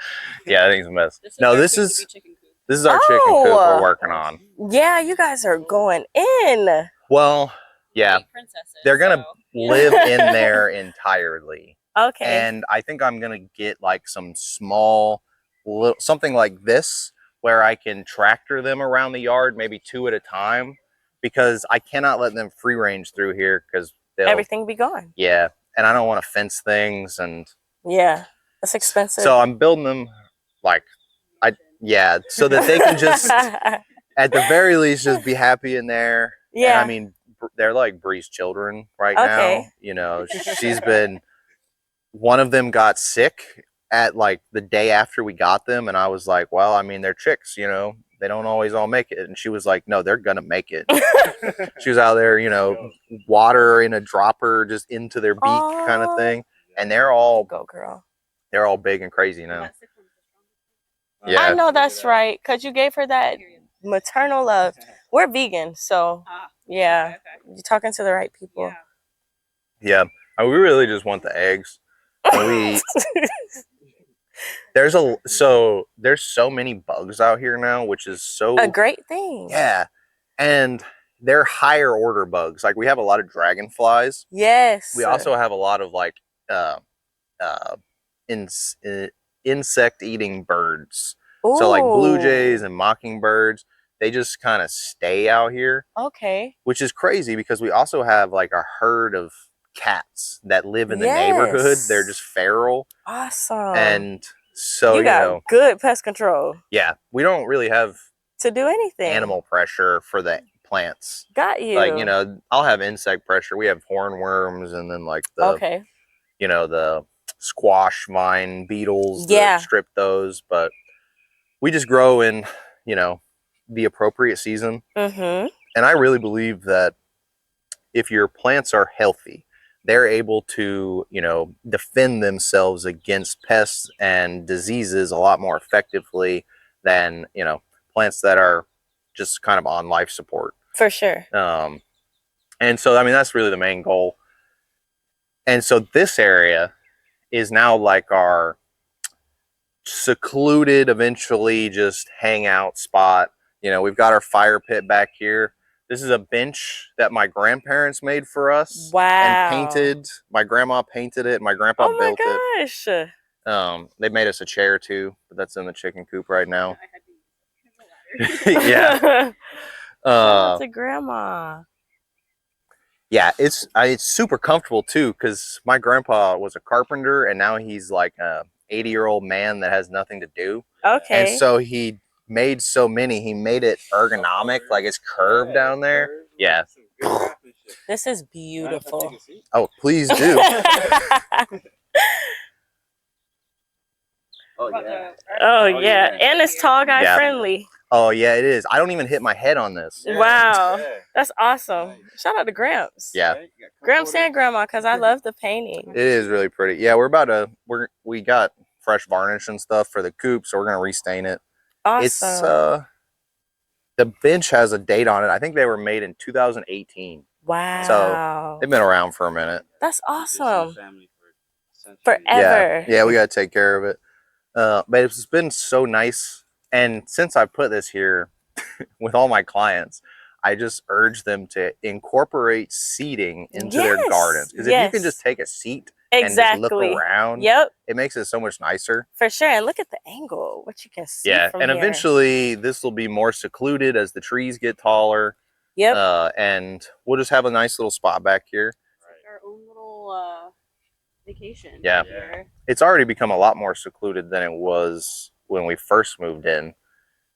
Yeah, I think it's a mess. This is No, our this soon-to-be is chicken coop. this is our chicken coop Oh. we're working on. Yeah, you guys are going in. Well, yeah, Eight princesses, they're gonna so, yeah. live in there entirely. Okay. And I think I'm gonna get like some small, something like this where I can tractor them around the yard, maybe 2 at a time, because I cannot let them free range through here because Everything be gone. Yeah, and I don't want to fence things, and Yeah. That's expensive. so I'm building them like so that they can just at the very least just be happy in there. Yeah. And I mean, they're like Bree's children right Okay. now. You know, she's been, one of them got sick at like the day after we got them. And I was like, well, I mean, they're chicks, you know, they don't always all make it. And she was like, no, they're going to make it. She was out there, you know, water in a dropper just into their beak kind of Aw. thing. And they're all Go, girl. big and crazy now. That sick one's the strongest. Yeah. I know that's right. Because you gave her that Period. maternal love. We're vegan. So, Ah, yeah. okay. You're talking to the right people. Yeah. Yeah. We really just want the eggs. And there's so many bugs out here now, which is so A great thing. yeah, and they're higher order bugs. Like we have a lot of dragonflies. Yes. We also have a lot of like insect eating birds. So like blue Ooh. jays and mockingbirds, they just kind of stay out here, Okay. which is crazy because we also have like a herd of cats that live in the neighborhood. They're Yes. just feral. Awesome. And so, you got know, good pest control yeah, we don't really have to do anything. animal pressure for the plants. Got you. Like, you know, I'll have insect pressure. We have hornworms and then like the, Okay. you know, the squash vine beetles Yeah. that strip those. But we just grow in, you know, the appropriate season. Mm-hmm. And I really believe that if your plants are healthy, they're able to, you know, defend themselves against pests and diseases a lot more effectively than, you know, plants that are just kind of on life support. For sure. And so, I mean, that's really the main goal. And so this area is now like our secluded, eventually just hangout spot. You know, we've got our fire pit back here. This is a bench that my grandparents made for us. Wow. And painted. My grandma painted it. My grandpa built it. Oh my gosh. They made us a chair too, but that's in the chicken coop right now. Yeah. Yeah. Shout out to grandma. Yeah, it's super comfortable too, because my grandpa was a carpenter and now he's like a 80-year-old man that has nothing to do. Okay. And so he made so many, he made it ergonomic, like it's curved down there. Yeah. This is beautiful. Oh, please do. Oh yeah, and it's tall guy friendly. Oh yeah, it is. I don't even hit my head on this. Wow, that's awesome. Shout out to Gramps. Yeah. Gramps and Grandma, because I love the painting. It is really pretty. Yeah, we got fresh varnish and stuff for the coop, so we're gonna restain it. Awesome. It's the bench has a date on it. I think they were made in 2018. Wow. So they've been around for a minute. That's awesome. Forever. Yeah, we gotta take care of it. But it's been so nice. And since I put this here with all my clients, I just urge them to incorporate seating into their gardens. Because if you can just take a seat and just look around, it makes it so much nicer. For sure. And look at the angle, what you can see from and here. eventually this will be more secluded as the trees get taller. And we'll just have a nice little spot back here. Our own little vacation. Yeah. It's already become a lot more secluded than it was when we first moved in.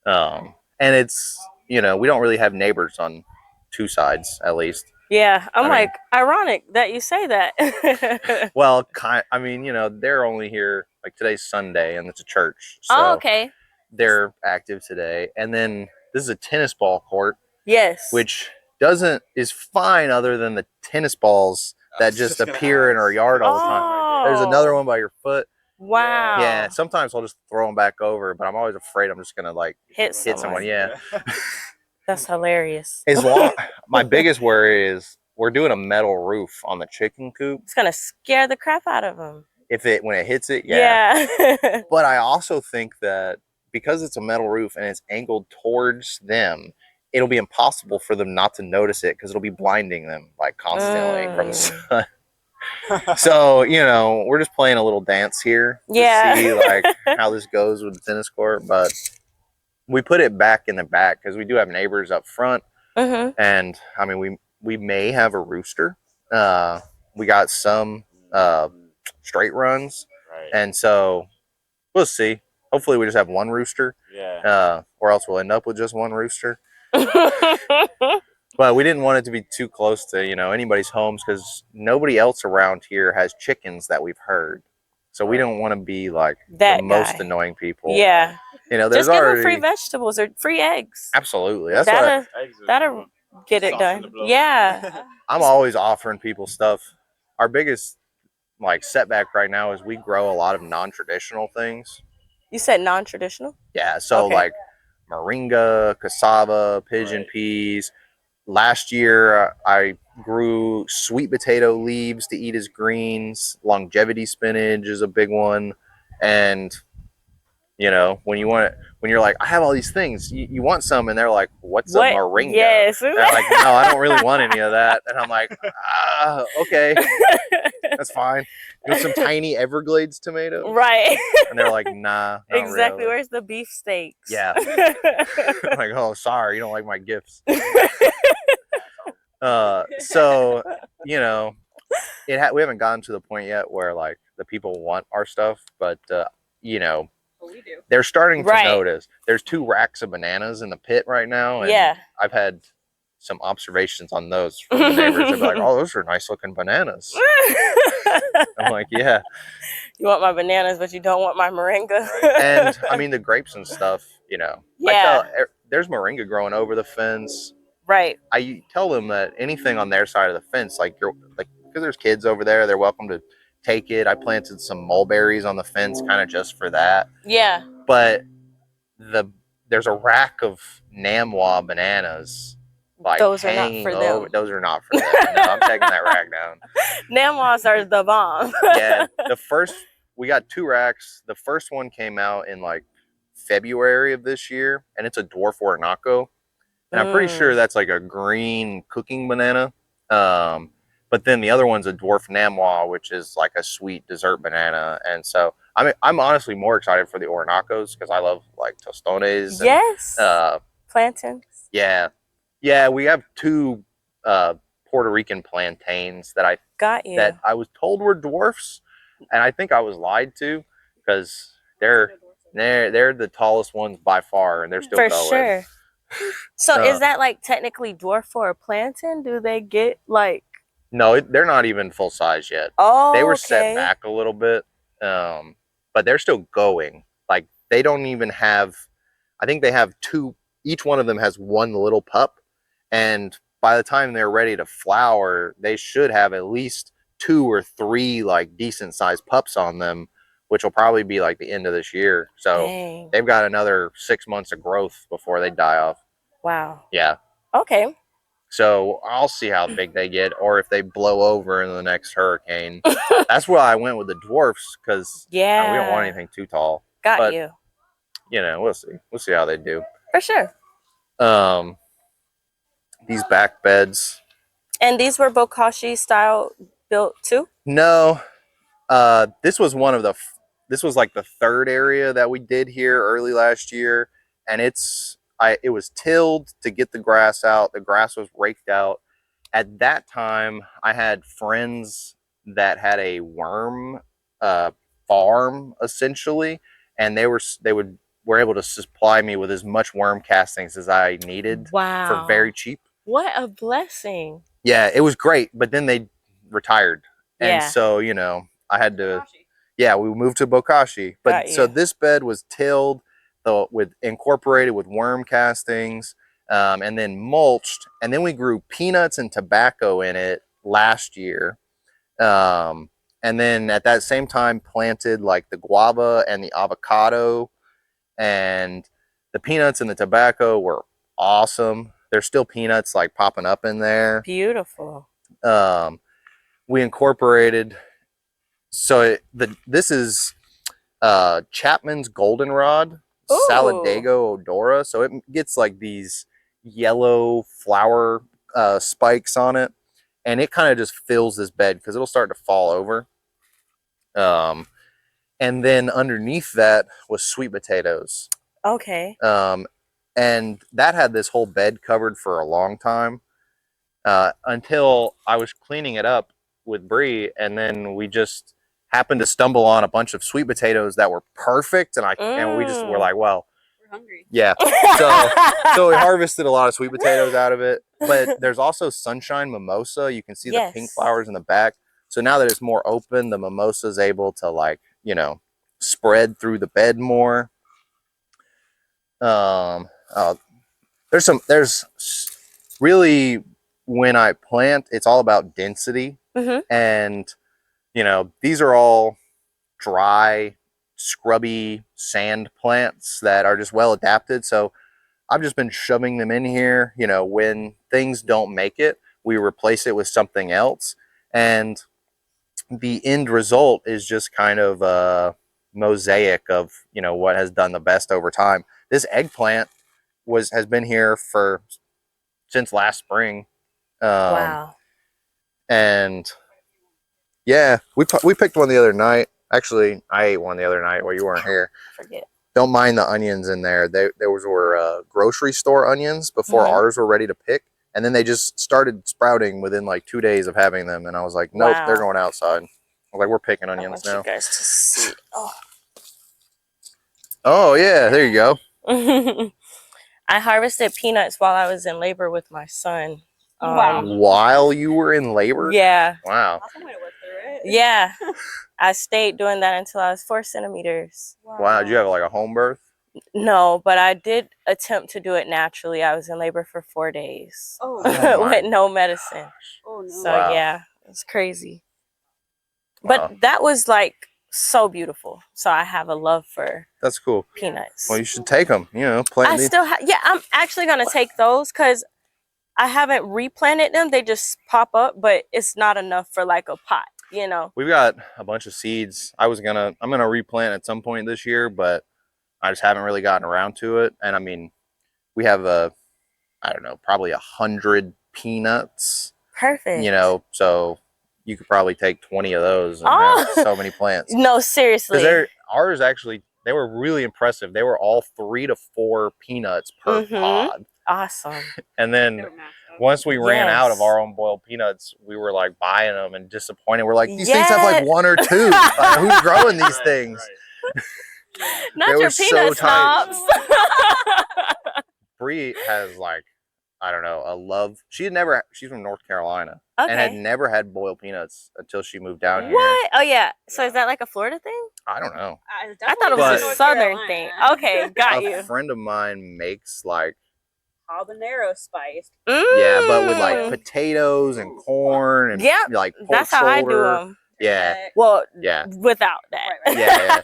And it's, you know, we don't really have neighbors on two sides, at least. Yeah, I'm like, ironic that you say that. Well, I mean, you know, they're only here, like today's Sunday and it's a church. So okay. They're active today. And then this is a tennis ball court. Yes. Which is fine other than the tennis balls that just appear in our yard all the time. There's another one by your foot. Wow. Yeah, sometimes I'll just throw them back over, but I'm always afraid I'm just going to like hit someone. Yeah. That's hilarious. My biggest worry is we're doing a metal roof on the chicken coop. It's going to scare the crap out of them. When it hits it, yeah. But I also think that because it's a metal roof and it's angled towards them, it'll be impossible for them not to notice it because it'll be blinding them like constantly from the sun. So, you know, we're just playing a little dance here to see like how this goes with the tennis court. But we put it back in the back because we do have neighbors up front. And I mean, we may have a rooster. We got some straight runs. And so we'll see. Hopefully we just have one rooster. Or else we'll end up with just one rooster. But we didn't want it to be too close to, you know, anybody's homes because nobody else around here has chickens that we've heard. So we don't want to be like the most annoying people. Yeah. You know, there's just give already them free vegetables or free eggs. Absolutely. That's that'll get it done. Yeah. I'm always offering people stuff. Our biggest like setback right now is we grow a lot of non-traditional things. You said non-traditional? Yeah. So like moringa, cassava, pigeon peas. Last year, I grew sweet potato leaves to eat as greens. Longevity spinach is a big one. And, you know, when you're like, I have all these things, you want some, and they're like, what's a moringa? Yes. And I'm like, no, I don't really want any of that. And I'm like, okay, that's fine. You want some tiny Everglades tomato? Right. And they're like, nah. Exactly. Really. Where's the beef steaks? Yeah. I'm like, oh, sorry, you don't like my gifts. So, you know, we haven't gotten to the point yet where like the people want our stuff, but you know, we do. They're starting to notice. There's 2 racks of bananas in the pit right now, and I've had some observations on those from the neighbors. They're like, "Oh, those are nice looking bananas." I'm like, "Yeah." You want my bananas, but you don't want my moringa. And I mean, the grapes and stuff. You know, there's moringa growing over the fence. Right. I tell them that anything on their side of the fence, like because there's kids over there, they're welcome to take it. I planted some mulberries on the fence kind of just for that. Yeah. But there's a rack of Namwa bananas like Those are not hanging for over. them. Those are not for them. No, I'm taking that rack down. Namwas are the bomb. Yeah, we got 2 racks. The first one came out in like February of this year, and it's a dwarf Orinoco. And I'm pretty sure that's like a green cooking banana. But then the other one's a dwarf Namwa, which is like a sweet dessert banana. And so I'm honestly more excited for the Orinocos because I love like tostones. Yes. And, plantains. Yeah. Yeah, we have 2 Puerto Rican plantains that I was told were dwarfs, and I think I was lied to because they're the tallest ones by far, and they're still going. For sure. So is that like technically dwarf for a plantain? Do they get like? No, they're not even full size yet. Oh, they were set back a little bit, but they're still going. Like they don't even have. I think they have 2. Each one of them has 1 little pup, and by the time they're ready to flower, they should have at least 2 or 3 like decent sized pups on them, which will probably be like the end of this year. So dang. They've got another 6 months of growth before they die off. Wow. Yeah. Okay. So I'll see how big they get, or if they blow over in the next hurricane. That's why I went with the dwarfs, because we don't want anything too tall. Got you. You know, we'll see. We'll see how they do. For sure. These back beds. And these were Bokashi style built too? No. This was this was like the 3rd area that we did here early last year, and it was tilled to get the grass out. The grass was raked out. At that time, I had friends that had a worm farm essentially, and they were able to supply me with as much worm castings as I needed. Wow. For very cheap. What a blessing. Yeah, it was great, but then they retired. And Yeah. so, you know, I had to we moved to Bokashi. But so this bed was tilled incorporated with worm castings, and then mulched, and then we grew peanuts and tobacco in it last year. And then at that same time planted like the guava and the avocado, and the peanuts and the tobacco were awesome. There's still peanuts like popping up in there. Beautiful. We incorporated, this is Chapman's goldenrod, Saladago odora. So it gets like these yellow flower spikes on it, and it kind of just fills this bed because it'll start to fall over. And then underneath that was sweet potatoes. Okay. And that had this whole bed covered for a long time, until I was cleaning it up with Bree, and then we just happened to stumble on a bunch of sweet potatoes that were perfect, and we just were like, well, we're hungry. Yeah. So we harvested a lot of sweet potatoes out of it. But there's also sunshine mimosa. You can see the pink flowers in the back. So now that it's more open, the mimosa is able to, like, you know, spread through the bed more. There's really, when I plant, it's all about density. And, you know, these are all dry, scrubby sand plants that are just well adapted. So I've just been shoving them in here. You know, when things don't make it, we replace it with something else. And the end result is just kind of a mosaic of, you know, what has done the best over time. This eggplant has been here since last spring. Wow. And yeah, we picked one the other night. Actually, I ate one the other night while you weren't here. I forget. Don't mind the onions in there. Were grocery store onions before ours were ready to pick. And then they just started sprouting within like 2 days of having them. And I was like, nope, they're going outside. I was like, we're picking onions now. I want you guys to see. Oh, yeah, there you go. I harvested peanuts while I was in labor with my son. Wow. While you were in labor? Yeah. Wow. Awesome way to work through it. Yeah. I stayed doing that until I was 4 centimeters. Wow. Did you have like a home birth? No, but I did attempt to do it naturally. I was in labor for 4 days. Oh, with no medicine. oh no. So yeah, It's crazy. Wow. But that was like so beautiful. So I have a love for That's cool. peanuts. Well, you should take them. You know, plant I these. still have, yeah, I'm actually going to take those because I haven't replanted them. They just pop up, but it's not enough for like a pot, you know? We've got a bunch of seeds. I'm gonna replant at some point this year, but I just haven't really gotten around to it. And I mean, we have I don't know, probably 100 peanuts. Perfect. You know, so you could probably take 20 of those and Oh. have so many plants. No, seriously. Because ours actually, they were really impressive. They were all 3 to 4 peanuts per pod. Awesome. And then once we ran out of our own boiled peanuts, we were like buying them and disappointed. We're like, these things have like 1 or 2. Like, who's growing these things? Not your peanut snobs. Bree has like, I don't know, a love. She's from North Carolina and had never had boiled peanuts until she moved down here. What? Oh yeah. So is that like a Florida thing? I don't know. I thought it was a Southern thing. Okay, got you. A friend of mine makes like habanero spice. Yeah, but with like potatoes and corn and like pork that's how I do them. Yeah. Well, yeah. Without that. Right. Yeah.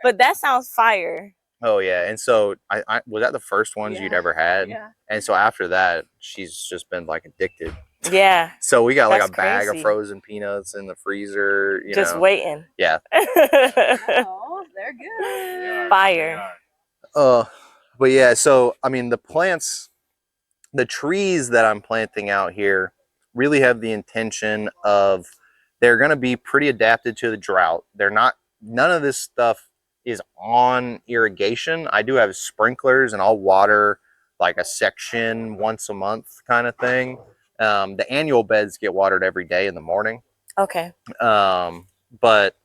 But that sounds fire. Oh yeah, and so I was that the first ones you'd ever had? Yeah. And so after that, she's just been like addicted. Yeah. So we got like That's a bag crazy. of frozen peanuts in the freezer. You just know. waiting. Yeah. Oh, they're good. Fire. But yeah, so I mean the plants, the trees that I'm planting out here really have the intention of they're going to be pretty adapted to the drought. They're not, none of this stuff is on irrigation. I do have sprinklers and I'll water like a section once a month kind of thing. The annual beds get watered every day in the morning. Okay. But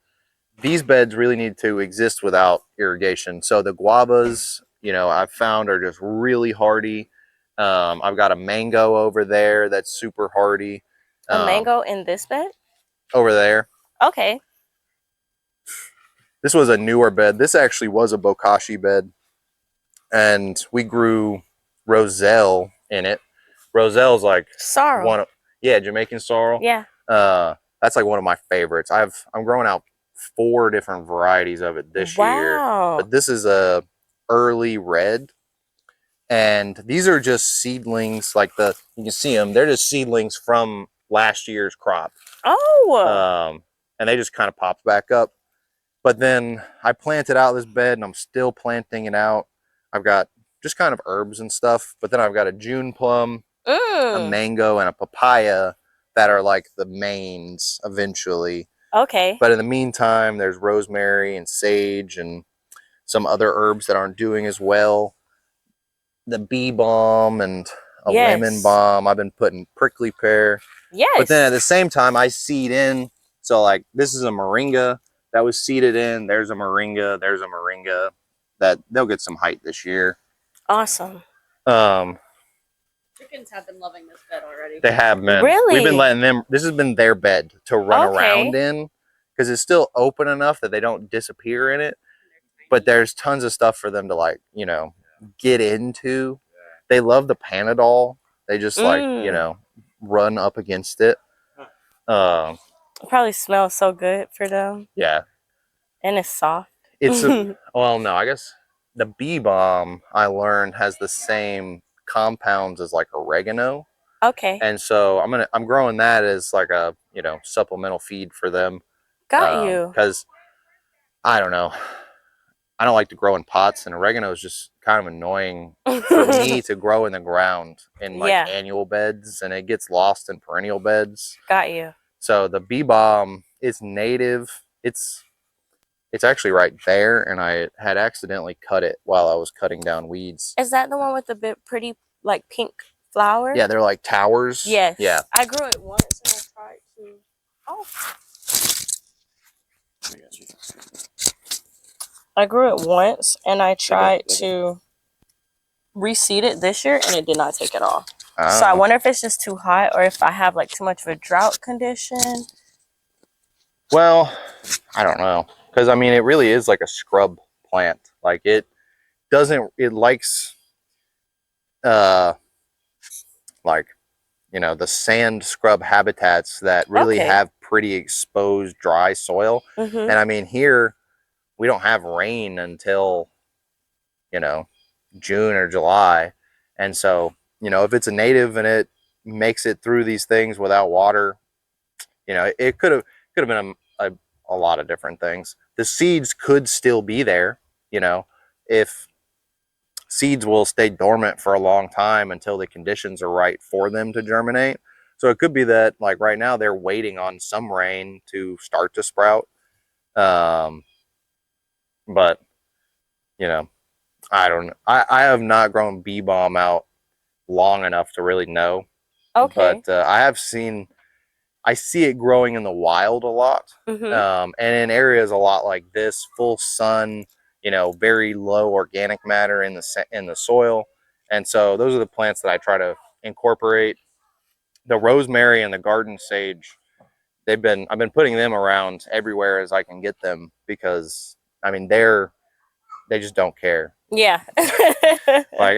these beds really need to exist without irrigation. So the guavas, you know, I've found are just really hardy. I've got a mango over there that's super hardy. A mango in this bed? Over there. Okay. This was a newer bed. This actually was a Bokashi bed. And we grew roselle in it. Roselle's like sorrel. Jamaican sorrel. Yeah. That's like one of my favorites. I'm growing out 4 different varieties of it this year. But this is a early red. And these are just seedlings, like you can see them. They're just seedlings from last year's crop. Oh. And they just kind of popped back up. But then I planted out this bed and I'm still planting it out. I've got just kind of herbs and stuff. But then I've got a June plum, a mango, and a papaya that are like the mains eventually. Okay. But in the meantime, there's rosemary and sage and some other herbs that aren't doing as well. The bee balm and a lemon balm. I've been putting prickly pear. Yes. But then at the same time, I seed in. So like this is a moringa that was seeded in. There's a moringa. There's a moringa that they'll get some height this year. Awesome. Chickens have been loving this bed already. They have been. Really? We've been letting them. This has been their bed to run around in because it's still open enough that they don't disappear in it. But there's tons of stuff for them to like, you know, get into. They love the Panadol. They just like, you know, run up against it. It probably smells so good for them. Yeah. And it's soft. It's well, no, I guess the bee balm I learned has the same compounds as like oregano. Okay. And so I'm growing that as like a, you know, supplemental feed for them. Got you. Because I don't know. I don't like to grow in pots, and oregano is just kind of annoying for me to grow in the ground in like annual beds, and it gets lost in perennial beds. Got you. So the bee balm is native. It's actually right there, and I had accidentally cut it while I was cutting down weeds. Is that the one with the bit pretty like pink flower? Yeah, they're like towers. Yes. Yeah. I grew it once and I tried to. I grew it once and I tried to reseed it this year and it did not take it off. So I wonder if it's just too hot or if I have like too much of a drought condition. Well, I don't know. Because I mean, it really is like a scrub plant. Like it likes like you know, the sand scrub habitats that really Okay. have pretty exposed dry soil. Mm-hmm. And I mean, here we don't have rain until, you know, June or July. And so, you know, if it's a native and it makes it through these things without water, you know, it could have been a lot of different things. The seeds could still be there, you know, if seeds will stay dormant for a long time until the conditions are right for them to germinate. So it could be that, like right now, they're waiting on some rain to start to sprout. But you know, I don't know. I have not grown bee balm out long enough to really know. Okay. But I see it growing in the wild a lot, Mm-hmm. and in areas a lot like this, full sun, you know, very low organic matter in the soil, and so those are the plants that I try to incorporate. The rosemary and the garden sage, I've been putting them around everywhere as I can get them because I mean they just don't care. Yeah. Like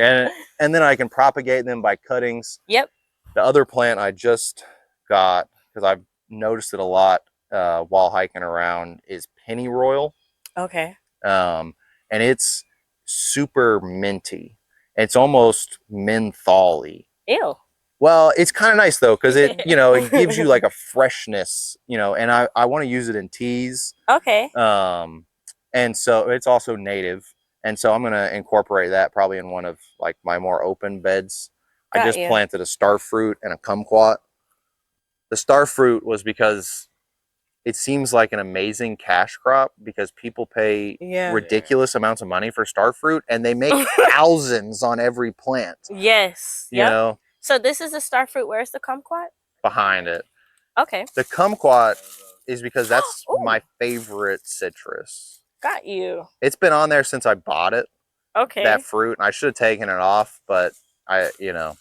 and then I can propagate them by cuttings. Yep. The other plant I just got, because I've noticed it a lot while hiking around, is pennyroyal. Okay. And it's super minty. It's almost menthol-y. Ew. Well, it's kind of nice though, because it, you know, it gives you like a freshness, you know, and I want to use it in teas. Okay. And so it's also native. And so I'm going to incorporate that probably in one of like my more open beds. I just planted a starfruit and a kumquat. The starfruit was because it seems like an amazing cash crop because people pay ridiculous amounts of money for starfruit and they make thousands on every plant. Yes. You know? So this is a starfruit. Where's the kumquat? Behind it. Okay. The kumquat is because that's my favorite citrus. Got you. It's been on there since I bought it. Okay. That fruit. And I should have taken it off, but you know,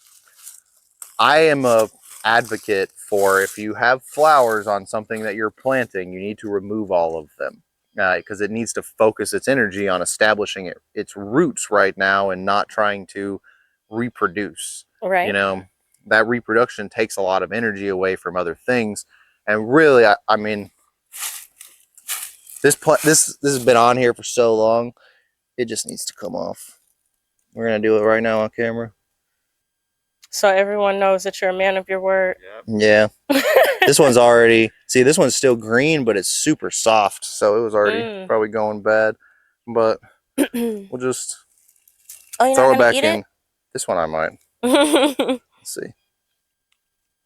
I am a advocate for if you have flowers on something that you're planting, you need to remove all of them because it needs to focus its energy on establishing its roots right now and not trying to reproduce. Right. You know, that reproduction takes a lot of energy away from other things. And really, I mean, this has been on here for so long, it just needs to come off. We're gonna do it right now on camera. So everyone knows that you're a man of your word. Yeah. This one's already, see, this one's still green, but it's super soft. So it was already probably going bad. But we'll just throw it back in. This one I might. Let's see.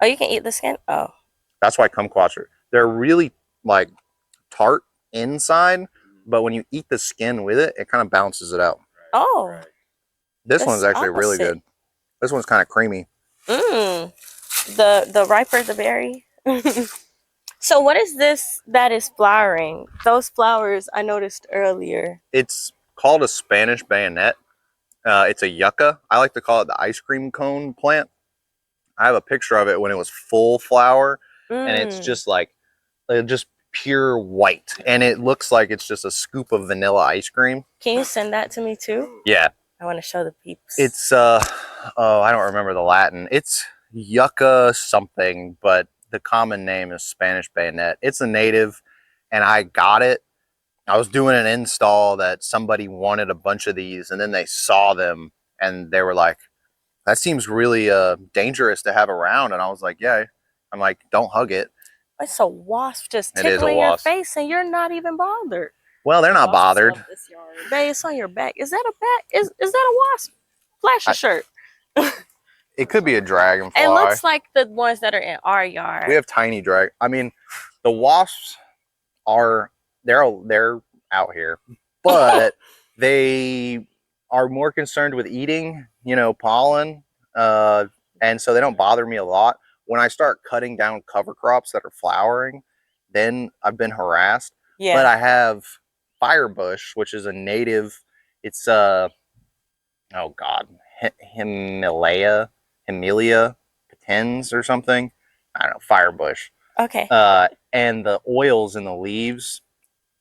Oh, you can eat the skin? Oh. That's why kumquats they're really like tart inside, but when you eat the skin with it, it kind of balances it out. Oh. This one's actually really good. This one's kind of creamy. The riper the berry. So what is this that is flowering? Those flowers I noticed earlier. It's called a Spanish bayonet. It's a yucca. I like to call it the ice cream cone plant. I have a picture of it when it was full flower, and it's just like just pure white, and it looks like it's just a scoop of vanilla ice cream. Can you send that to me too? Yeah. I want to show the peeps. It's oh, I don't remember the Latin. It's yucca something, but the common name is Spanish bayonet. It's a native, and I got it. I was doing an install that somebody wanted a bunch of these, and then they saw them, and they were like, that seems really dangerous to have around. And I was like, yeah. I'm like, don't hug it. It's a wasp just tickling your face, and you're not even bothered. Well, they're not bothered. Babe, it's on your back. Is that a bat? Is that a wasp? Flash your shirt. It could be a dragonfly. It looks like the ones that are in our yard. We have tiny I mean, the wasps they're out here, but they are more concerned with eating, you know, pollen, and so they don't bother me a lot. When I start cutting down cover crops that are flowering, then I've been harassed. Yeah. But I have firebush, which is a native. It's oh god, Himalaya patens or something. I don't know, firebush. Okay. And the oils in the leaves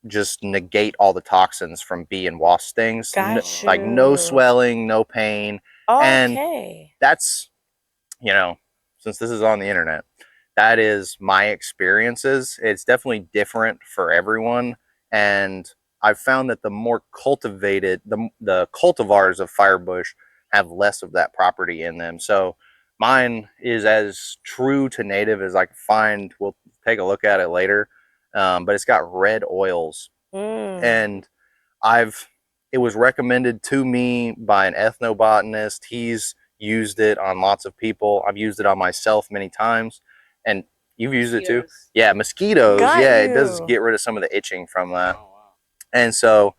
just negate all the toxins from bee and wasp stings. Like no swelling, no pain. Okay. And that's, you know, since this is on the internet, that is my experiences. It's definitely different for everyone. And I've found that the more cultivated, the cultivars of firebush have less of that property in them. So mine is as true to native as I can find. We'll take a look at it later. But it's got red oils. And it was recommended to me by an ethnobotanist. He's used it on lots of people. I've used it on myself many times. And you've used it too? Yeah, mosquitoes. It does get rid of some of the itching from that. Oh, wow. And so,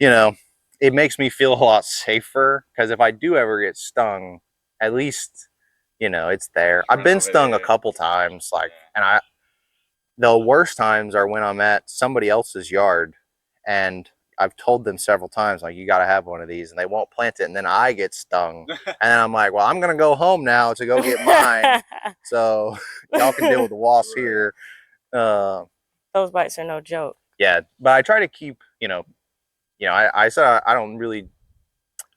you know, it makes me feel a lot safer, because if I do ever get stung, at least, you know, it's there. I've been stung a couple times, and the worst times are when I'm at somebody else's yard and I've told them several times, like, you got to have one of these, and they won't plant it. And then I get stung. And I'm like, well, I'm going to go home now to go get mine. So y'all can deal with the wasps here. Those bites are no joke. Yeah. But I try to keep, I said I don't really, I'm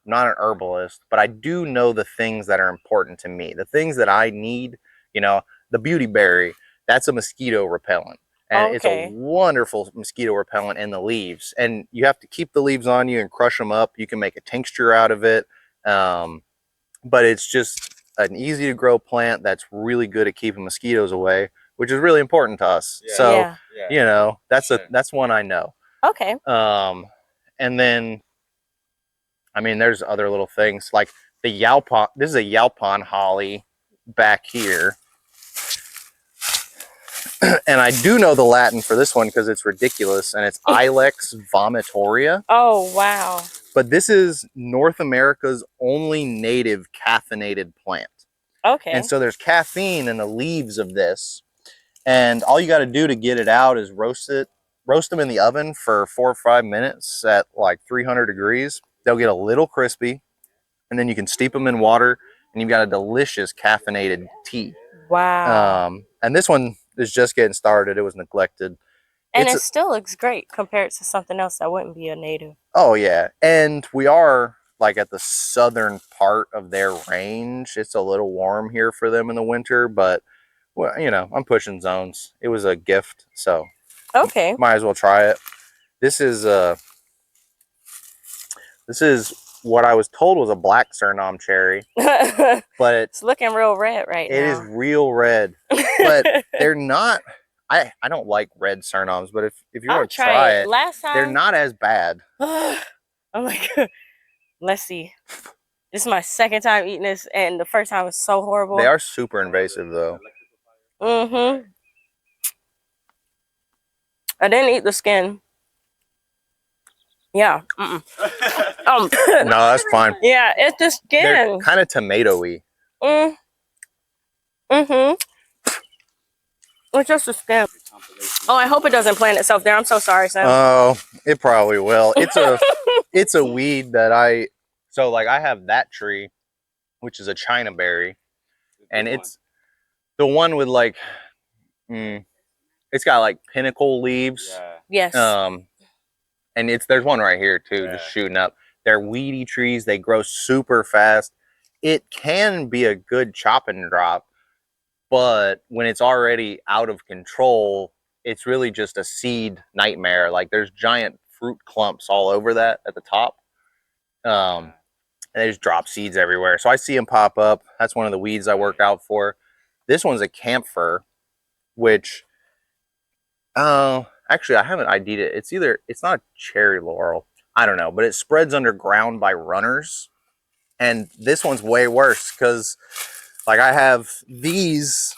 not an herbalist, but I do know the things that are important to me. The things that I need, the beauty berry, that's a mosquito repellent. And it's a wonderful mosquito repellent in the leaves. And you have to keep the leaves on you and crush them up. You can make a tincture out of it. But it's just an easy to grow plant that's really good at keeping mosquitoes away, which is really important to us. Yeah. So, that's one I know. Okay. And then, I mean, there's other little things like the Yaupon. This is a Yaupon holly back here. And I do know the Latin for this one because it's ridiculous, and it's Ilex vomitoria. Oh, wow. But this is North America's only native caffeinated plant. Okay. And so there's caffeine in the leaves of this. And all you got to do to get it out is roast them in the oven for 4 or 5 minutes at like 300 degrees. They'll get a little crispy, and then you can steep them in water, and you've got a delicious caffeinated tea. Wow. And this one is just getting started. It was neglected. And it still looks great compared to something else that wouldn't be a native. Oh, yeah. And we are like at the southern part of their range. It's a little warm here for them in the winter, but, well, I'm pushing zones. It was a gift, so might as well try it. This is what I was told was a black Suriname cherry, but it's looking real red right now. It is real red, but they're not. I don't like red Surinames, but if you want to try it, last time they're not as bad. I'm like, let's see. This is my second time eating this, and the first time was so horrible. They are super invasive, though. I didn't eat the skin. Yeah. No, that's fine. Yeah, it's the skin. They're kind of tomato-y. It's just the skin. Oh, I hope it doesn't plant itself there. I'm so sorry, Sam. Oh, it probably will. It's a weed that I have that tree, which is a China berry, and it's the one with like, it's got like pinnacle leaves. Yeah. Yes. And there's one right here too, just shooting up. They're weedy trees. They grow super fast. It can be a good chop and drop, but when it's already out of control, it's really just a seed nightmare. Like there's giant fruit clumps all over that at the top. And they just drop seeds everywhere. So I see them pop up. That's one of the weeds I work out for. This one's a camphor, which, actually, I haven't ID'd it. It's not cherry laurel. I don't know, but it spreads underground by runners. And this one's way worse because, like, I have these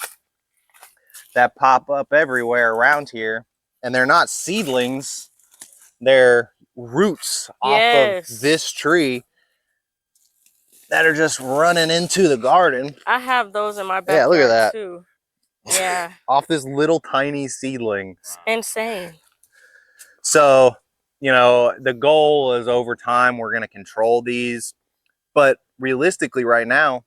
that pop up everywhere around here, and they're not seedlings. They're roots off of this tree that are just running into the garden. I have those in my backyard. Yeah, look at that. Too. Yeah. Off this little tiny seedling. Insane. So, the goal is over time, we're going to control these. But realistically, right now,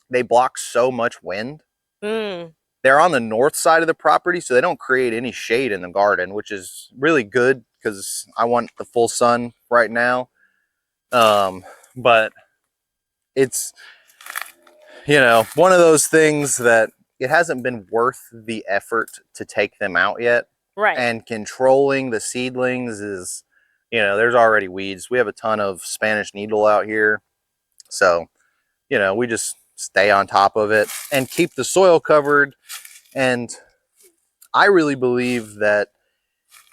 they block so much wind. They're on the north side of the property, so they don't create any shade in the garden, which is really good because I want the full sun right now. But it's, you know, one of those things that it hasn't been worth the effort to take them out yet. Right. And controlling the seedlings is, you know, there's already weeds. We have a ton of Spanish needle out here. So, you know, we just stay on top of it and keep the soil covered. And I really believe that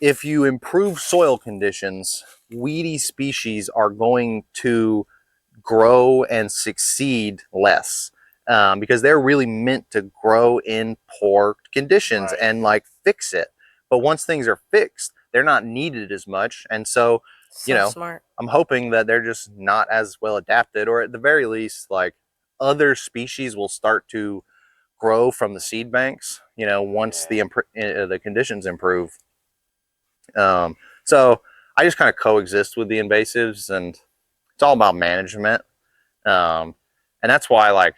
if you improve soil conditions, weedy species are going to grow and succeed less, because they're really meant to grow in poor conditions and like fix it. But once things are fixed, they're not needed as much. And so, you know, smart. I'm hoping that they're just not as well adapted, or at the very least, like other species will start to grow from the seed banks, you know, once the conditions improve. So I just kind of coexist with the invasives, and it's all about management. And that's why, like,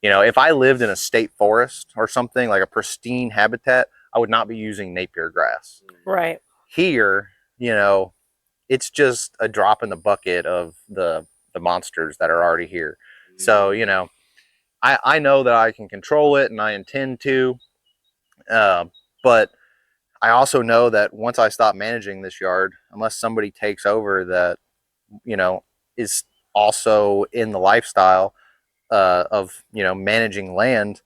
you know, if I lived in a state forest or something like a pristine habitat, I would not be using Napier grass. Right. Here, you know, it's just a drop in the bucket of the monsters that are already here. So, you know, I know that I can control it, and I intend to, but I also know that once I stop managing this yard, unless somebody takes over that, you know, is also in the lifestyle of, you know, managing land,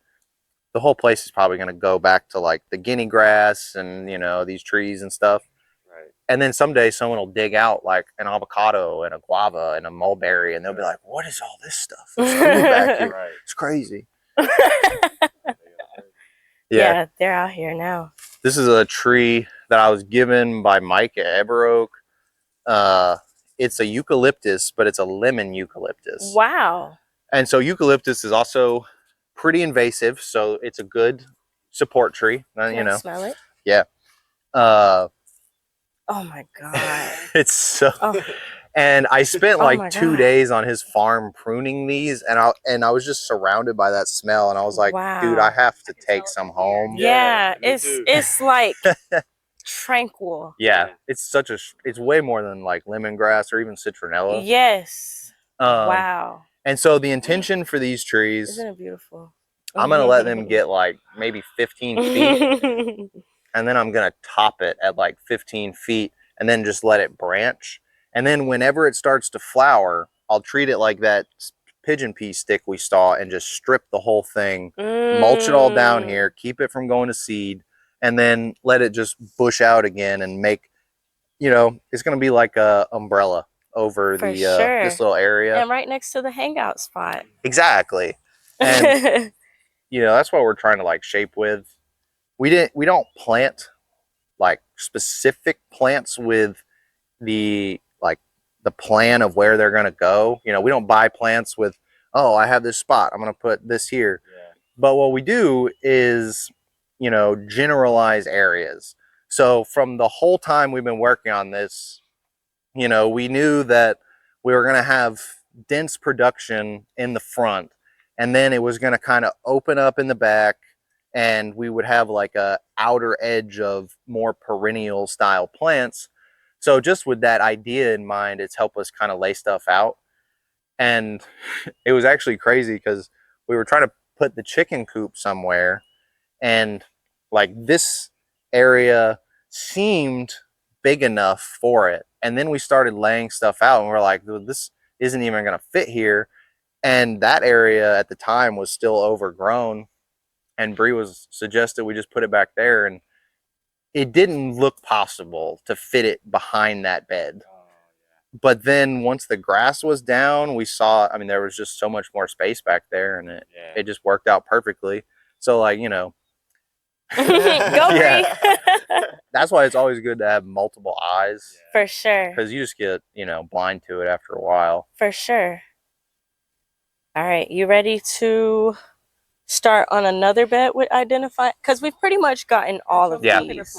the whole place is probably going to go back to like the guinea grass and, you know, these trees and stuff. Right. And then someday someone will dig out like an avocado and a guava and a mulberry, and they'll be like, what is all this stuff? There's food back here. Right. It's crazy. Yeah, they're out here now. This is a tree that I was given by Mike at Ever Oak. It's a eucalyptus, but it's a lemon eucalyptus. Wow. And so eucalyptus is also pretty invasive, so it's a good support tree. You know, smell it. yeah. Oh my god. It's so. Oh. And I spent Oh like my 2 God. days on his farm pruning these, and I was just surrounded by that smell, and I was like, Wow. dude, I have to take some home. Yeah, me it's too. it's like tranquil. Yeah, it's it's way more than like lemongrass or even citronella. Yes. Um, Wow. And so the intention for these trees, Isn't it beautiful? I'm gonna let them get like maybe 15 feet, and then I'm gonna top it at like 15 feet, and then just let it branch. And then whenever it starts to flower, I'll treat it like that pigeon pea stick we saw and just strip the whole thing, mulch it all down here, keep it from going to seed, and then let it just bush out again and make, you know, it's gonna be like a umbrella over For the sure. this little area. And right next to the hangout spot. Exactly. And you know, that's what we're trying to like shape with. We don't plant like specific plants with the like the plan of where they're going to go. You know, we don't buy plants with, oh, I have this spot, I'm going to put this here. Yeah. But what we do is, you know, generalize areas. So from the whole time we've been working on this, you know, we knew that we were going to have dense production in the front, and then it was going to kind of open up in the back, and we would have like a outer edge of more perennial style plants. So just with that idea in mind, it's helped us kind of lay stuff out. And it was actually crazy because we were trying to put the chicken coop somewhere, and like this area seemed big enough for it. And then we started laying stuff out, and we're like, well, this isn't even going to fit here. And that area at the time was still overgrown, and Bree was suggested we just put it back there, and it didn't look possible to fit it behind that bed. But then once the grass was down, we saw, I mean, there was just so much more space back there, and it just worked out perfectly. So like, you know, Go Yeah. Bree. that's why it's always good to have multiple eyes, For sure. because you just get, you know, blind to it after a while. For sure. All right, you ready to start on another bed with identify? Because we've pretty much gotten all of Yeah. these.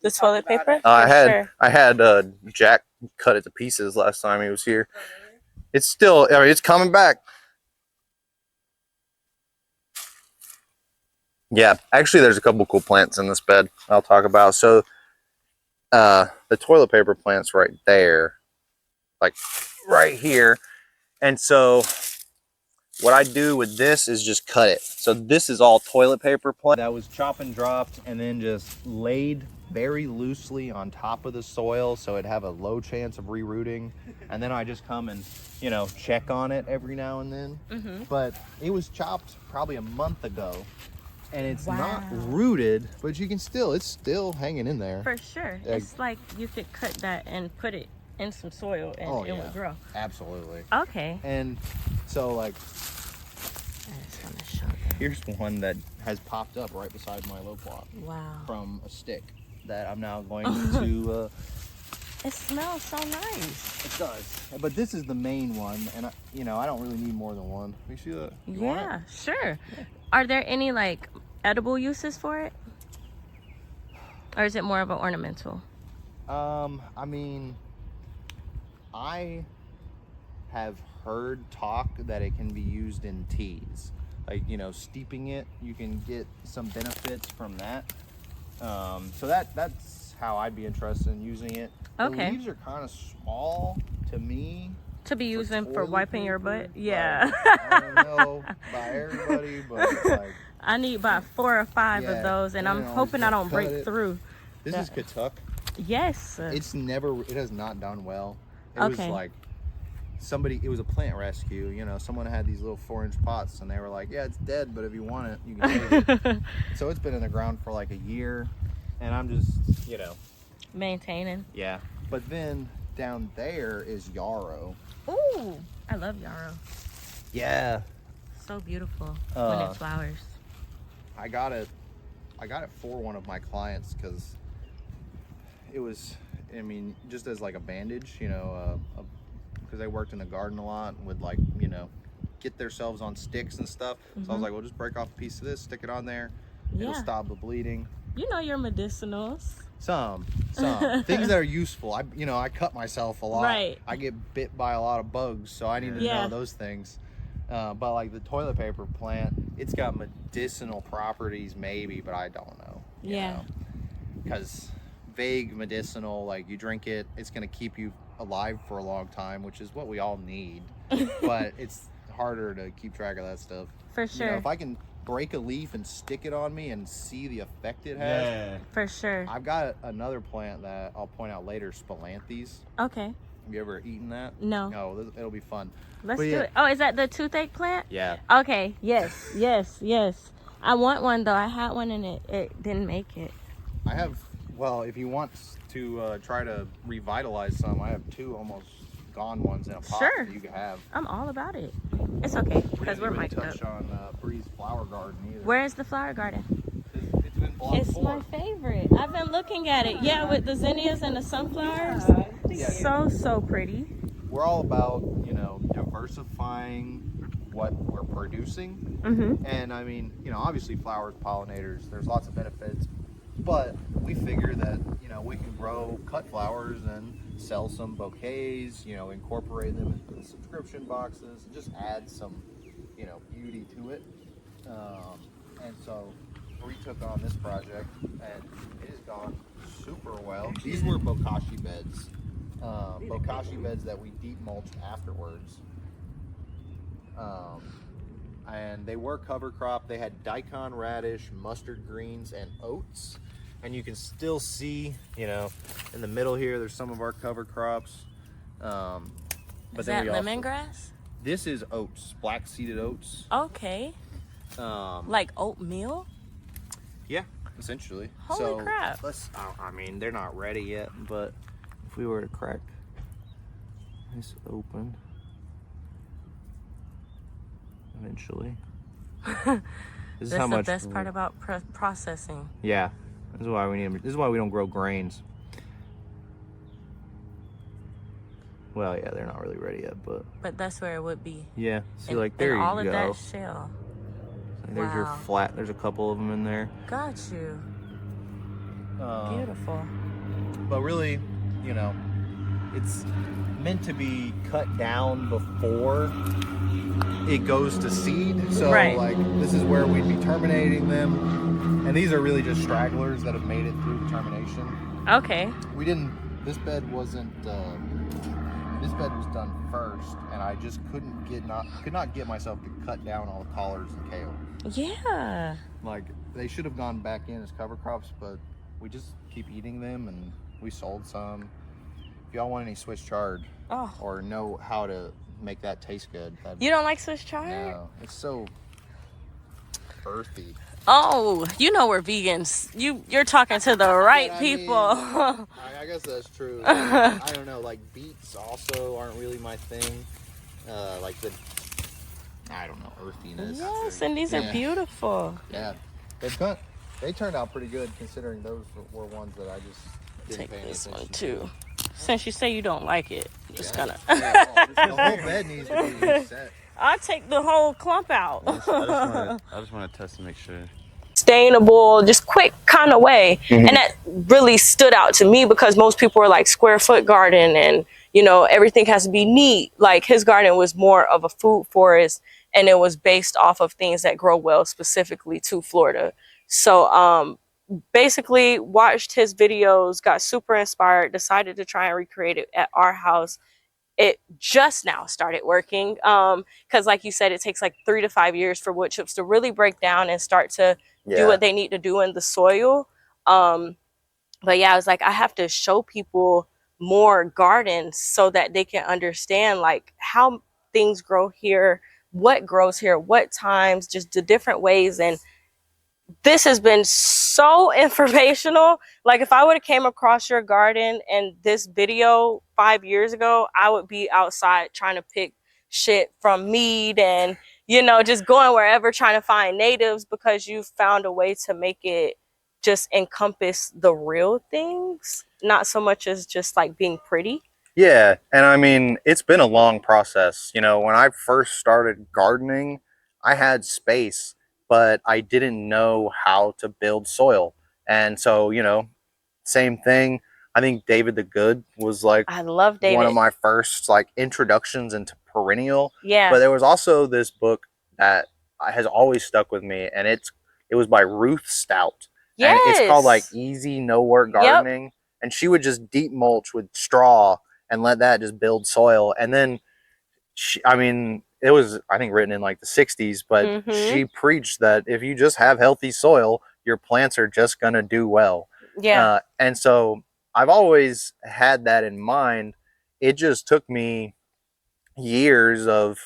The toilet paper? I For had sure. I had Jack cut it to pieces last time he was here. It's still, I mean, it's coming back. Yeah, actually, there's a couple cool plants in this bed I'll talk about. So, the toilet paper plant's right there, like right here. And so, what I do with this is just cut it. So this is all toilet paper plant that was chopped and dropped and then just laid very loosely on top of the soil so it'd have a low chance of rerooting. And then I just come and, you know, check on it every now and then. But it was chopped probably a month ago and it's not rooted, but you can still, it's still hanging in there. For sure. It's like you could cut that and put it in some soil and it would grow. Absolutely. Okay. And so like, I just want to show them. here's one that has popped up right beside my low plot. Wow. From a stick that I'm now going to it smells so nice. it does, but this is the main one, and I don't really need more than one. You see that? You want Yeah, it? sure. Are there any like edible uses for it, or is it more of an ornamental? I mean, I have heard talk that it can be used in teas, like, you know, steeping it, you can get some benefits from that. So that's how I'd be interested in using it. Okay. The leaves are kind of small to me. To be using for toilet wiping your paper, butt? Yeah. like, I don't know by everybody, but like, I need about 4 or 5 of those, and I'm hoping I don't break through. This is Katuk. Yes. It has not done well. It was like it was a plant rescue, you know, someone had these little 4-inch pots and they were like, yeah, it's dead, but if you want it, you can take it. So it's been in the ground for like a year and I'm just, you know. Maintaining. Yeah. But then down there is yarrow. Ooh, I love yarrow. Yeah. So beautiful when it flowers. I got it for one of my clients because it was, I mean, just as like a bandage, you know, because they worked in the garden a lot and would, like, you know, get themselves on sticks and stuff. So I was like, well, just break off a piece of this, stick it on there. It'll stop the bleeding. You know your medicinals. Some things that are useful. I cut myself a lot. Right. I get bit by a lot of bugs, so I need to know those things. But like the toilet paper plant, it's got medicinal properties maybe, but I don't know. Because vague medicinal, like you drink it, it's going to keep you alive for a long time, which is what we all need. But it's harder to keep track of that stuff. For sure. You know, if I can break a leaf and stick it on me and see the effect it has. For sure. I've got another plant that I'll point out later, Spilanthes. Okay. Have you ever eaten that? No. No, it'll be fun. Let's do it. Oh, is that the toothache plant? Yeah. Okay. Yes. I want one though. I had one and it didn't make it. I have, well, if you want to try to revitalize some, I have 2 almost gone ones in a pot that you can have. I'm all about it. It's okay because we're mic'd mic'd up. up. On Bree's flower garden either. Where is the flower garden? It's been blocked It's for. my favorite. I've been looking at it. Yeah, with the zinnias and the sunflowers. So pretty. We're all about, you know, diversifying what we're producing. And I mean, you know, obviously flowers, pollinators, there's lots of benefits, but we figure that, you know, we can grow cut flowers and sell some bouquets, you know, incorporate them into the subscription boxes, and just add some, you know, beauty to it. And so we took on this project and it has gone super well. These were Bokashi beds. Bokashi beds that we deep mulched afterwards. And they were cover crop. They had daikon radish, mustard greens, and oats. And you can still see, you know, in the middle here, there's some of our cover crops. But is that lemongrass? This is oats, black seeded oats. Okay. Like oatmeal? Yeah, essentially. Holy crap. I mean, they're not ready yet, but if we were to crack this open, eventually. This is how much. That's the best part about processing. Yeah, this is why we don't grow grains. Well, yeah, they're not really ready yet, but that's where it would be. Yeah, see, and, like there and you all go. All of that shell. There's your flat. There's a couple of them in there. Got you. Beautiful. But really, you know, it's meant to be cut down before it goes to seed. So like this is where we'd be terminating them. And these are really just stragglers that have made it through termination. Okay. This bed wasn't this bed was done first, and I just could not get myself to cut down all the collards and kale. Yeah. Like, they should have gone back in as cover crops, but we just keep eating them, and we sold some. If y'all want any Swiss chard or know how to make that taste good, you don't like Swiss chard? No, it's so earthy. Oh, you know we're vegans. You're talking to the right people. I guess that's true. I don't know, like beets also aren't really my thing. Like the, I don't know, earthiness. Yes, and these are beautiful. Yeah, they turned out pretty good considering those were ones that I just didn't pay any this one attention too. to. Since you say you don't like it, I'm just gonna. The whole bed needs to be reset. I'll take the whole clump out. I just want to test to make sure. Sustainable, just quick kind of way. And that really stood out to me because most people are like square foot garden and, you know, everything has to be neat. Like his garden was more of a food forest and it was based off of things that grow well specifically to Florida. So basically watched his videos, got super inspired, decided to try and recreate it at our house. It just now started working because like you said, it takes like 3 to 5 years for wood chips to really break down and start to do what they need to do in the soil. But yeah, I was like, I have to show people more gardens so that they can understand like how things grow here, what grows here, what times, just the different ways. And this has been so informational. Like if I would have came across your garden and this video 5 years ago, I would be outside trying to pick shit from mead and, you know, just going wherever trying to find natives because you found a way to make it just encompass the real things, not so much as just like being pretty. Yeah, and I mean, it's been a long process. You know, when I first started gardening, I had space, but I didn't know how to build soil. And so, you know, same thing. I think David the Good was like I love David. One of my first like introductions into Perennial. Yeah. But there was also this book that has always stuck with me, and it was by Ruth Stout. Yes. And it's called like Easy No Work Gardening. Yep. And she would just deep mulch with straw and let that just build soil. And then I mean, it was, I think, written in like the 60s, but she preached that if you just have healthy soil, your plants are just going to do well. Yeah. And so I've always had that in mind. It just took me years of,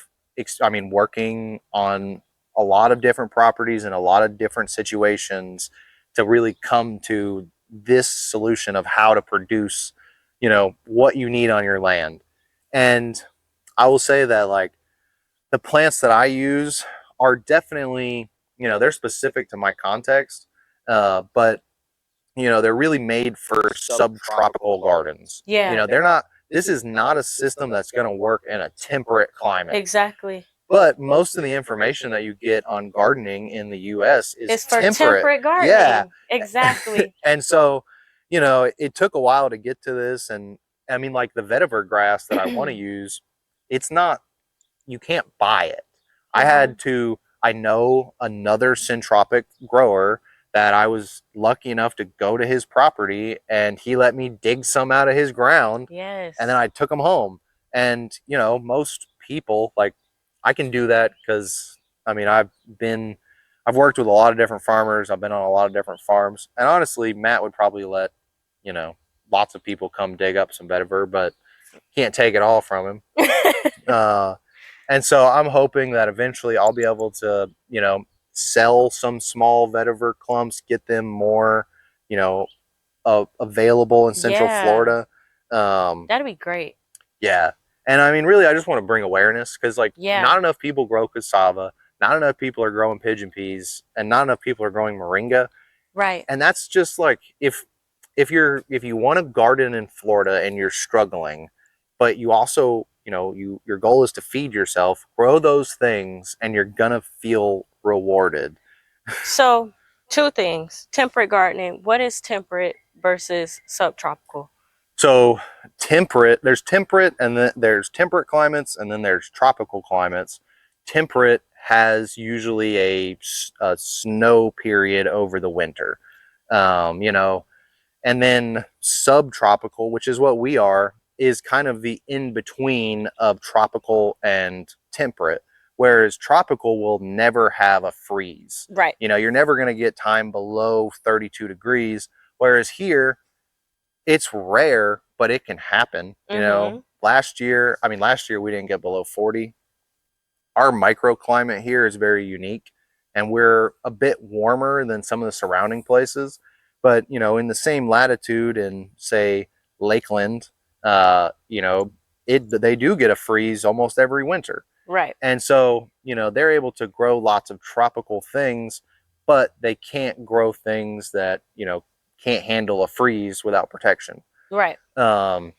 working on a lot of different properties and a lot of different situations to really come to this solution of how to produce, you know, what you need on your land. And I will say that like the plants that I use are definitely, you know, they're specific to my context, but you know, they're really made for subtropical gardens. Yeah. You know, they're not, this is not a system that's going to work in a temperate climate. Exactly. But most of the information that you get on gardening in the US is for temperate gardening. Yeah. Exactly. And so, you know, it took a while to get to this. And I mean, like the vetiver grass that I want to use, it's not, you can't buy it. I know another syntropic grower that I was lucky enough to go to his property and he let me dig some out of his ground. Yes. And then I took them home. And, you know, most people, like, I can do that because, I mean, I've worked with a lot of different farmers. I've been on a lot of different farms. And honestly, Matt would probably let, you know, lots of people come dig up some vetiver, but can't take it all from him. And so I'm hoping that eventually I'll be able to, you know, sell some small vetiver clumps, get them more, you know, available in Central Florida. That'd be great. Yeah. And I mean, really, I just want to bring awareness because, like, not enough people grow cassava, not enough people are growing pigeon peas, and not enough people are growing moringa. Right. And that's just like, if you want to garden in Florida and you're struggling, but you also, you know, your goal is to feed yourself, grow those things, and you're gonna feel rewarded. So, 2 things. Temperate gardening. What is temperate versus subtropical? So there's temperate, and then there's temperate climates, and then there's tropical climates. Temperate has usually a snow period over the winter, you know, and then subtropical, which is what we are, is kind of the in-between of tropical and temperate, whereas tropical will never have a freeze. Right. You know, you're never going to get time below 32 degrees, whereas here, it's rare, but it can happen. You know, last year we didn't get below 40. Our microclimate here is very unique, and we're a bit warmer than some of the surrounding places. But, you know, in the same latitude in, say, Lakeland, you know, they do get a freeze almost every winter. Right. And so, you know, they're able to grow lots of tropical things, but they can't grow things that, you know, can't handle a freeze without protection. Right. And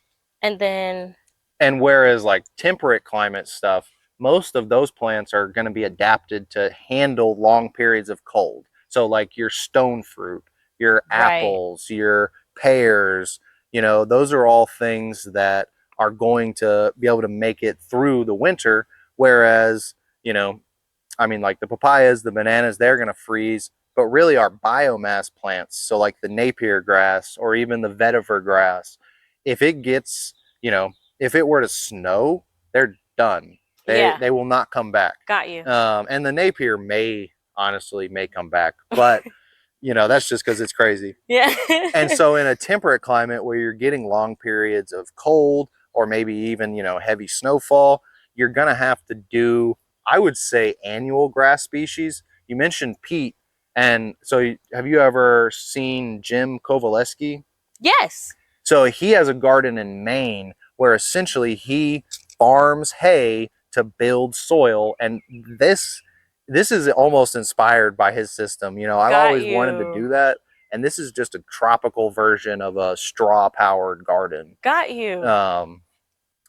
whereas like temperate climate stuff, most of those plants are going to be adapted to handle long periods of cold. So like your stone fruit, your apples, your pears, you know, those are all things that are going to be able to make it through the winter. Whereas, you know, I mean, like the papayas, the bananas, they're going to freeze. But really our biomass plants, so like the Napier grass or even the vetiver grass, if it gets, you know, if it were to snow, they're done. They will not come back. Got you. And the Napier may come back, but you know, that's just because it's crazy. Yeah. And so in a temperate climate where you're getting long periods of cold or maybe even, you know, heavy snowfall, you're going to have to do, I would say, annual grass species. You mentioned peat. And so have you ever seen Jim Kowaleski? Yes. So he has a garden in Maine where essentially he farms hay to build soil. And this is almost inspired by his system. You know, I've always wanted to do that. And this is just a tropical version of a straw-powered garden. Got you.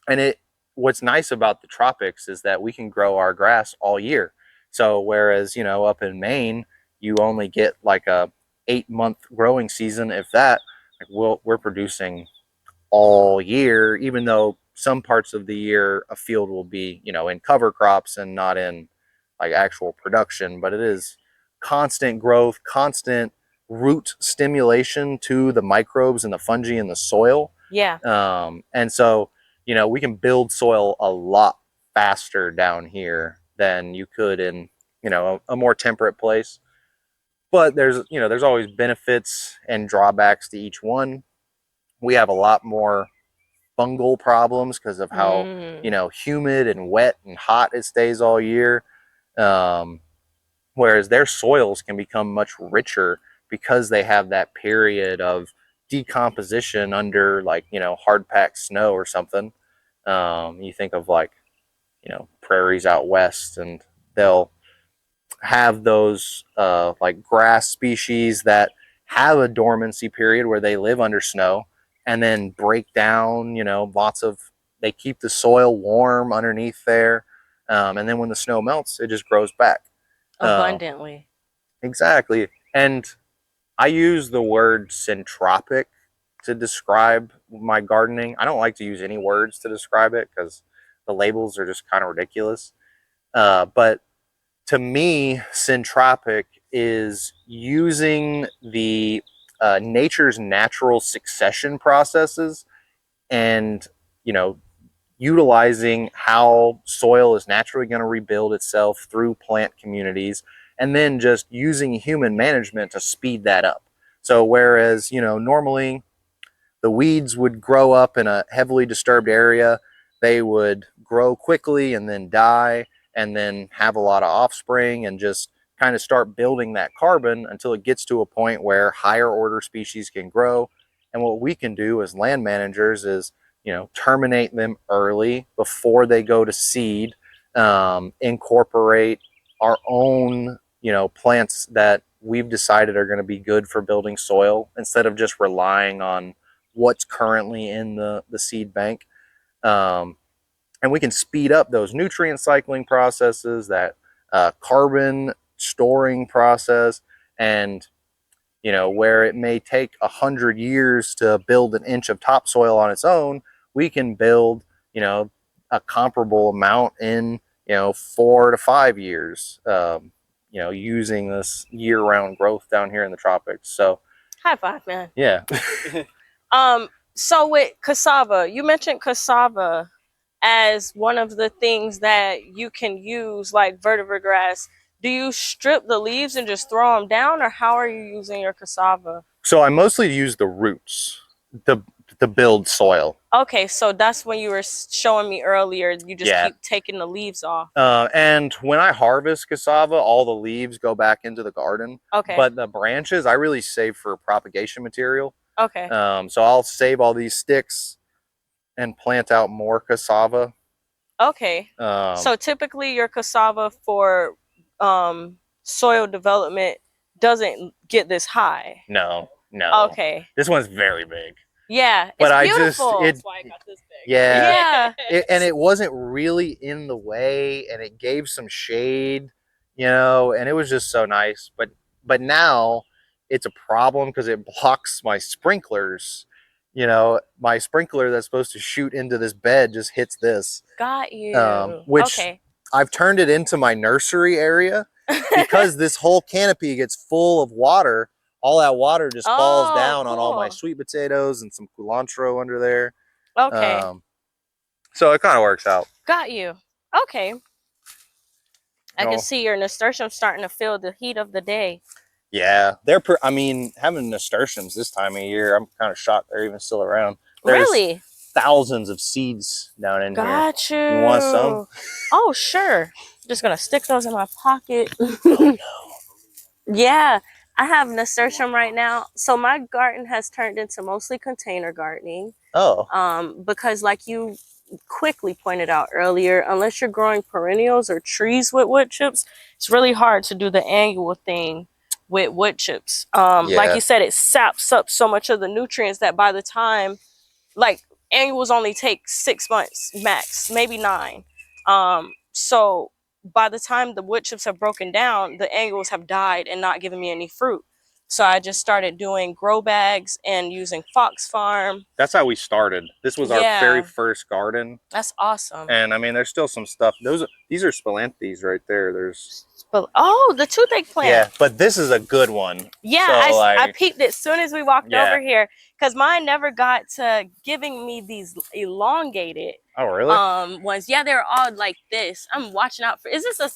And what's nice about the tropics is that we can grow our grass all year. So whereas, you know, up in Maine, you only get like a 8-month growing season, if that. Like we're producing all year, even though some parts of the year a field will be, you know, in cover crops and not in like actual production. But it is constant growth, constant root stimulation to the microbes and the fungi in the soil. Yeah. And so, you know, we can build soil a lot faster down here than you could in, you know, a more temperate place. But there's, you know, there's always benefits and drawbacks to each one. We have a lot more fungal problems because of how, you know, humid and wet and hot it stays all year. Whereas their soils can become much richer because they have that period of decomposition under, like, you know, hard packed snow or something. You think of like, you know, prairies out west, and they'll have those like grass species that have a dormancy period where they live under snow and then break down, you know, they keep the soil warm underneath there. And then when the snow melts, it just grows back. Abundantly. Exactly. And I use the word syntropic to describe my gardening. I don't like to use any words to describe it because the labels are just kind of ridiculous. But to me, syntropic is using the nature's natural succession processes and, you know, utilizing how soil is naturally going to rebuild itself through plant communities, and then just using human management to speed that up. So whereas, you know, normally the weeds would grow up in a heavily disturbed area, they would grow quickly and then die and then have a lot of offspring and just kind of start building that carbon until it gets to a point where higher order species can grow. And what we can do as land managers is, you know, terminate them early before they go to seed, incorporate our own, you know, plants that we've decided are going to be good for building soil instead of just relying on what's currently in the seed bank. And we can speed up those nutrient cycling processes, that carbon storing process, and, you know, where it may take 100 years to build an inch of topsoil on its own, we can build, you know, a comparable amount in, you know, 4 to 5 years, you know, using this year-round growth down here in the tropics. So high five, man. yeah. So with cassava, you mentioned cassava as one of the things that you can use like vertebragrass. Do you strip the leaves and just throw them down, or how are you using your cassava? So I mostly use the roots to build soil. Okay, so that's when you were showing me earlier. You just Yeah. keep taking the leaves off. And when I harvest cassava, all the leaves go back into the garden. Okay. But the branches I really save for propagation material. Okay. So I'll save all these sticks and plant out more cassava. Okay. So typically your cassava for soil development doesn't get this high. No. Okay. This one's very big. Yeah, But it's beautiful. That's why I got this big. Yeah. Yeah. And it wasn't really in the way, and it gave some shade, you know, and it was just so nice. But now it's a problem because it blocks my sprinklers. You know, my sprinkler that's supposed to shoot into this bed just hits this. Got you. Which okay. I've turned it into my nursery area because this whole canopy gets full of water. All that water just falls down on all my sweet potatoes and some cilantro under there. Okay. So it kind of works out. Got you. Okay. I can see your nasturtium starting to feel the heat of the day. Yeah, I mean, having nasturtiums this time of year, I'm kind of shocked they're even still around. There's really? Thousands of seeds down in here. Got you. You want some? Oh, sure. Just gonna stick those in my pocket. Oh, no. Yeah, I have nasturtium right now. So my garden has turned into mostly container gardening. Oh. Because like you quickly pointed out earlier, unless you're growing perennials or trees with wood chips, it's really hard to do the annual thing with wood chips. Like you said, it saps up so much of the nutrients that by the time, like, annuals only take 6 months max, maybe 9. So by the time the wood chips have broken down, the annuals have died and not given me any fruit. So I just started doing grow bags and using Fox Farm. That's how we started. This was our very first garden. That's awesome. And I mean, there's still some stuff. These are spilanthes right there. There's the toothache plant. Yeah, but this is a good one. Yeah, so, I peeped it as soon as we walked over here because mine never got to giving me these elongated. Oh, really? Ones. Yeah, they're all like this. I'm watching out for. Is this a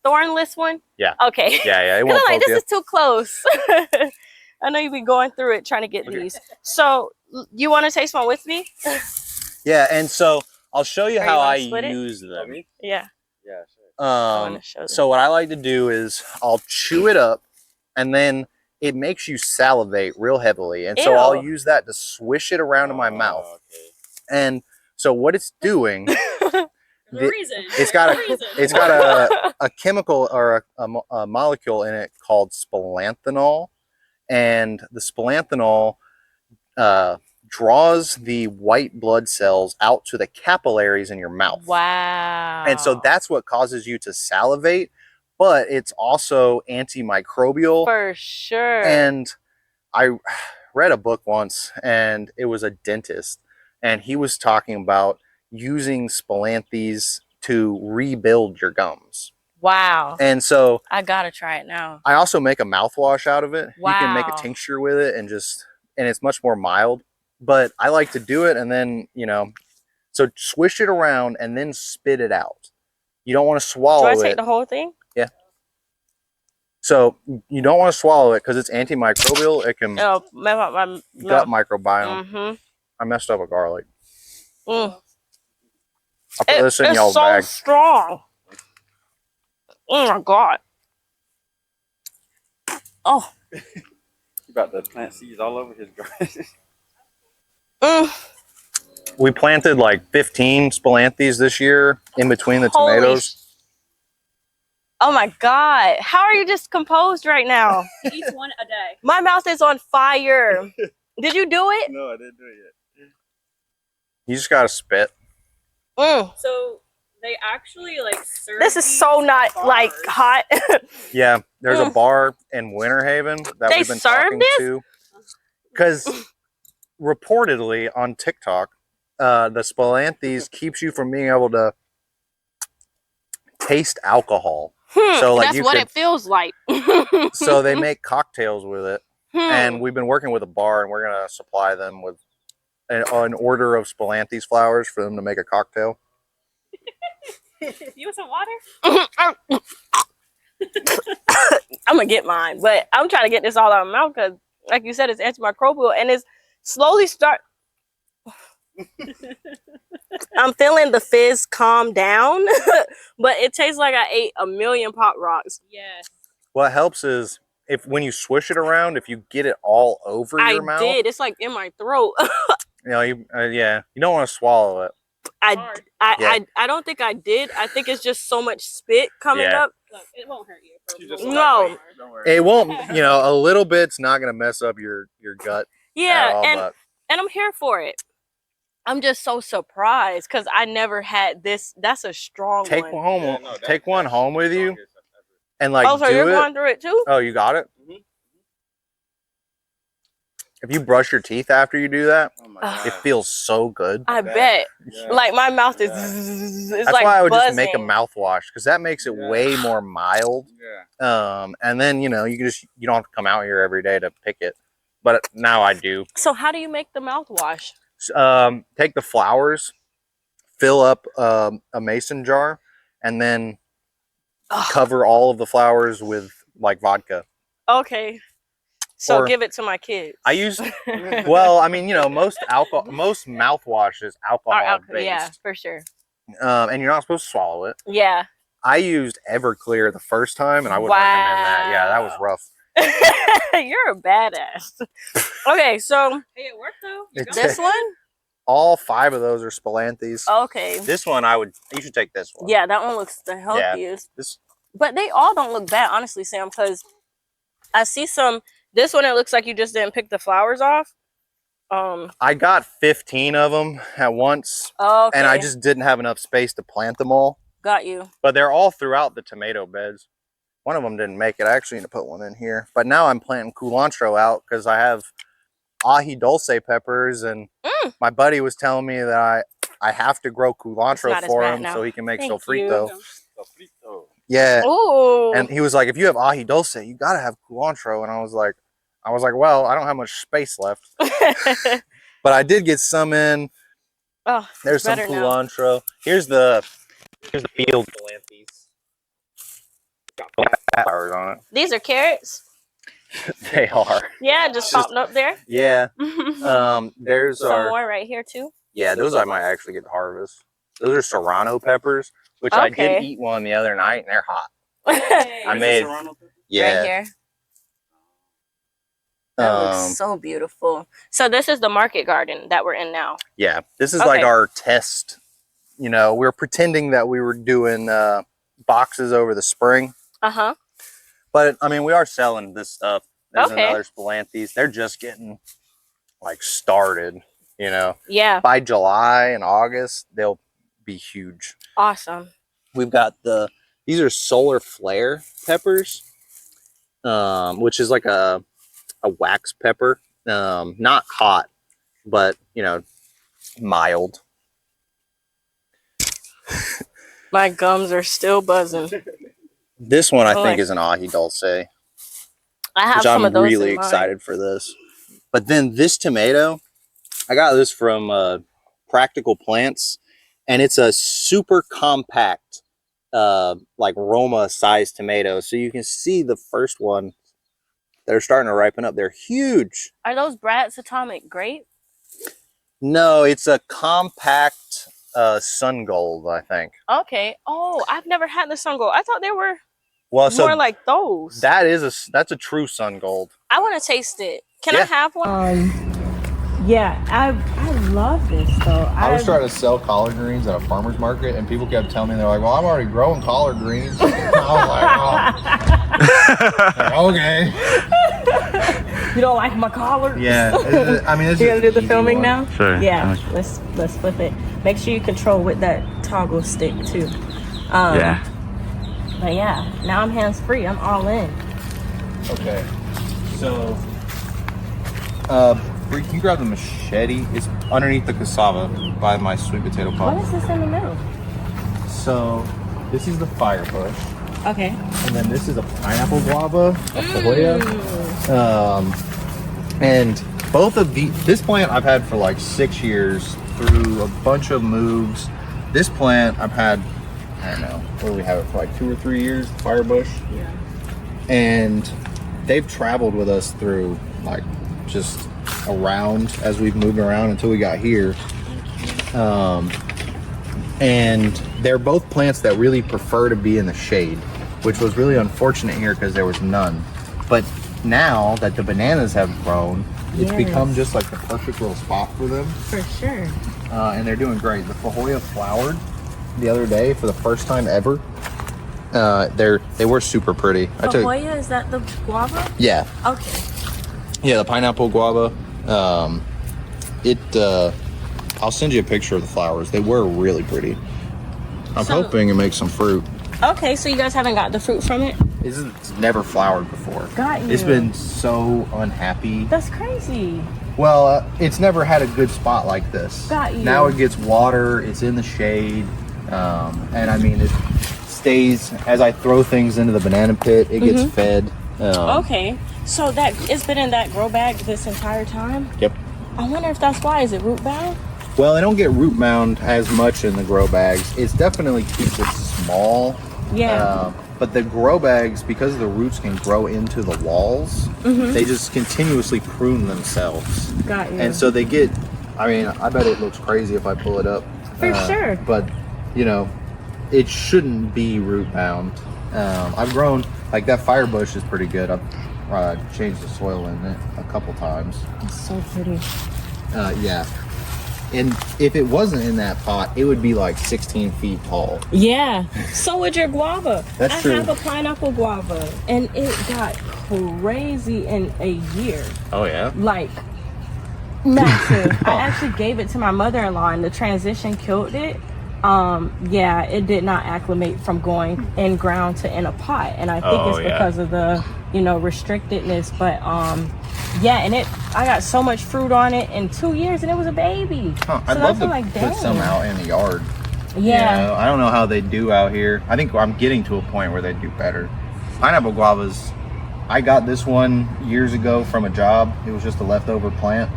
thornless one? Yeah. Okay. Yeah. It won't I'm like, poke this is too close. I know you've been going through it trying to get these. So you want to taste one with me? Yeah, and so I'll show you how I use them. Yeah. Yeah, sure. So what I like to do is I'll chew it up, and then it makes you salivate real heavily, and so I'll use that to swish it around in my mouth. Okay. And so what it's doing, it's got a chemical or a molecule in it called spilanthanol, and the spilanthanol draws the white blood cells out to the capillaries in your mouth. Wow. And so that's what causes you to salivate, but it's also antimicrobial. For sure. And I read a book once, and it was a dentist, and he was talking about using spilanthes to rebuild your gums. Wow. And so I gotta try it now. I also make a mouthwash out of it. Wow. You can make a tincture with it and it's much more mild. But I like to do it and then, so swish it around and then spit it out. You don't want to swallow it. Do I take the whole thing? Yeah. So you don't want to swallow it because it's antimicrobial. It can gut microbiome. Mm-hmm. I messed up with garlic. Mm. I'll put this in y'all's bag. It's so strong. Oh my God. Oh. You about to plant seeds all over his garden. We planted like 15 spilanthes this year in between the tomatoes. Oh my God. How are you just composed right now? He eats one a day. My mouth is on fire. Did you do it? No, I didn't do it yet. You just gotta spit. So they actually serve. This is so not bars. hot. Yeah, there's a bar in Winter Haven that we've been talking to. Because reportedly on TikTok, the spilanthes keeps you from being able to taste alcohol. So that's what it feels like. So they make cocktails with it, and we've been working with a bar, and we're gonna supply them with an order of Spilanthes flowers for them to make a cocktail. You want some water? I'm gonna get mine, but I'm trying to get this all out of my mouth because, like you said, it's antimicrobial and it's slowly start. I'm feeling the fizz calm down, but it tastes like I ate a million pop rocks. Yes. What helps is when you swish it around, if you get it all over your mouth. I did. It's like in my throat. You know, you don't want to swallow it. I don't think I did. I think it's just so much spit coming up. Look, it won't hurt you. No. Don't worry. It won't. You know, a little bit's not gonna mess up your gut. Yeah, at all, and I'm here for it. I'm just so surprised because I never had this. That's a strong take one. one home. Take one home with you, and like Oh, so do you're it. going through it too? Oh, you got it. Mhm. If you brush your teeth after you do that, Oh my God. it feels so good. I bet. Yeah. Like my mouth is. Yeah. It's That's like why I would buzzing. just make a mouthwash because that makes it Yeah. way more mild. Yeah. And then you know you don't have to come out here every day to pick it. But now I do. So how do you make the mouthwash? Take the flowers, fill up a mason jar, and then Ugh. cover all of the flowers with like vodka. Okay. So Or- give it to my kids. I use well, I mean, you know, most mouthwash is alcohol based. Yeah, for sure. And you're not supposed to swallow it. Yeah. I used Everclear the first time, and I wouldn't recommend that. Yeah, that was rough. You're a badass. Okay, so Hey, it worked though. It's- this one? All 5 of those are Spilanthes. Okay. This one, you should take this one. Yeah, that one looks the healthiest. This, But they all don't look bad, honestly, Sam, because I see some. This one, it looks like you just didn't pick the flowers off. I got 15 of them at once, Okay. and I just didn't have enough space to plant them all. got you. But they're all throughout the tomato beds. One of them didn't make it. I actually need to put one in here. But now I'm planting culantro out because I have ají dulce peppers, and my buddy was telling me that I have to grow culantro not as for bad him now. so he can make Thank sofrito. Sofrito. Yeah. Ooh. And he was like, if you have ají dulce, you gotta have culantro. And I was like, well, I don't have much space left. But I did get some in. Oh, There's some better now. culantro. Here's the field Spilanthes. Got flowers on it. These are carrots. They are. Yeah, just popping up there. Yeah. There's Some more right here too. Yeah, those I might actually get to harvest. Those are serrano peppers, which I Okay. did eat one the other night, and they're hot. Hey. I made. Right Yeah. here. That looks so beautiful. So this is the market garden that we're in now. Yeah. This is like Okay. our test. You know, we're pretending that we were doing boxes over the spring. Uh-huh. But I mean, we are selling this stuff. There's Okay. another Spilanthes. They're just getting like started, you know. Yeah. By July and August, they'll be huge. Awesome. We've got these are solar flare peppers, which is like a wax pepper. Not hot, but you know, mild. My gums are still buzzing. This one I Oh, think I- is an ají dulce. I have Which some I'm of those really in mine. excited for this. But then this tomato, I got this from Practical Plants, and it's a super compact, like Roma sized tomato. So you can see the first one, they're starting to ripen up. They're huge. Are those Brad's Atomic Grape? No, it's a compact sun gold, I think. Okay. Oh, I've never had the sun gold. I thought they were Well, so more like those. that's a true sun gold. I want to taste it. Can I Yeah. have one? Yeah, I love this though. I was trying to sell collard greens at a farmer's market, and people kept telling me, they're like, well, I'm already growing collard greens. I was like, oh. Okay. You don't like my collar? Yeah. I mean, it's You gonna do just the an easy filming one. now? Sure. Yeah. Let's flip it. Make sure you control with that toggle stick too. Yeah. But yeah, now I'm hands free. I'm all in. Okay. So, Bree, can you grab the machete? It's underneath the cassava by my sweet potato What pot. is this in the middle? So, this is the fire bush, Okay. and then this is a pineapple guava, a Sequoia. And both of this plant I've had for like 6 years through a bunch of moves. This plant I've had, I don't know, what do we have it for, like 2 or 3 years, Firebush? Yeah. And they've traveled with us through like just around as we've moved around until we got here. And they're both plants that really prefer to be in the shade, which was really unfortunate here because there was none. But now that the bananas have grown, it's become just like the perfect little spot for them. For sure. And they're doing great. The Fahoya flowered the other day for the first time ever. They were super pretty. Fahoya, is that the guava? Yeah. Okay. Yeah, the pineapple guava. I'll send you a picture of the flowers. They were really pretty. I'm hoping it makes some fruit. Okay, so you guys haven't got the fruit from it? It's never flowered before. Got you. It's been so unhappy. That's crazy. Well, it's never had a good spot like this. Got you. Now it gets water. It's in the shade. And I mean, it stays, as I throw things into the banana pit, it gets fed. Okay, so it's been in that grow bag this entire time? Yep. I wonder if that's why. Is it root bound? Well, they don't get root bound as much in the grow bags. It's definitely keeps it small. Yeah. But the grow bags, because the roots can grow into the walls, they just continuously prune themselves. Got you. And so they get, I mean, I bet it looks crazy if I pull it up. For sure. But, you know, it shouldn't be root bound. I've grown, like that Firebush is pretty good. I've changed the soil in it a couple times. It's so pretty. Yeah. And if it wasn't in that pot, it would be like 16 feet tall. Yeah. So would your guava. That's true. I have a pineapple guava, and it got crazy in a year. Oh, yeah? Like, massive. I actually gave it to my mother-in-law, and the transition killed it. Yeah, it did not acclimate from going in ground to in a pot, and I think it's because of the, restrictedness. But yeah, and I got so much fruit on it in 2 years, and it was a baby. Huh, I'd love to put some out in the yard. Yeah. I don't know how they do out here. I think I'm getting to a point where they do better. Pineapple guavas, I got this one years ago from a job. It was just a leftover plant.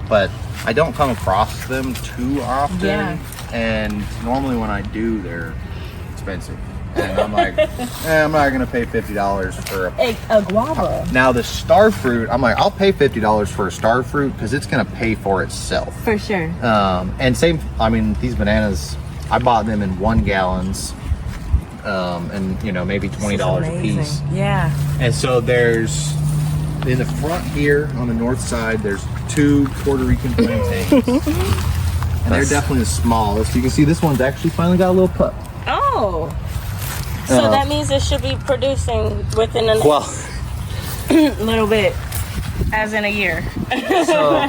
But I don't come across them too often. Yeah. And normally when I do, they're expensive. And I'm like, I'm not going to pay $50 for a guava. Now the star fruit, I'm like, I'll pay $50 for a star fruit because it's going to pay for itself. For sure. And same, I mean, these bananas, I bought them in 1 gallons. And maybe $20 a piece. Yeah. And so there's, in the front here on the north side, there's 2 Puerto Rican plantains. And they're definitely the smallest. You can see this one's actually finally got a little pup. Oh. So that means it should be producing within a little bit, as in a year. So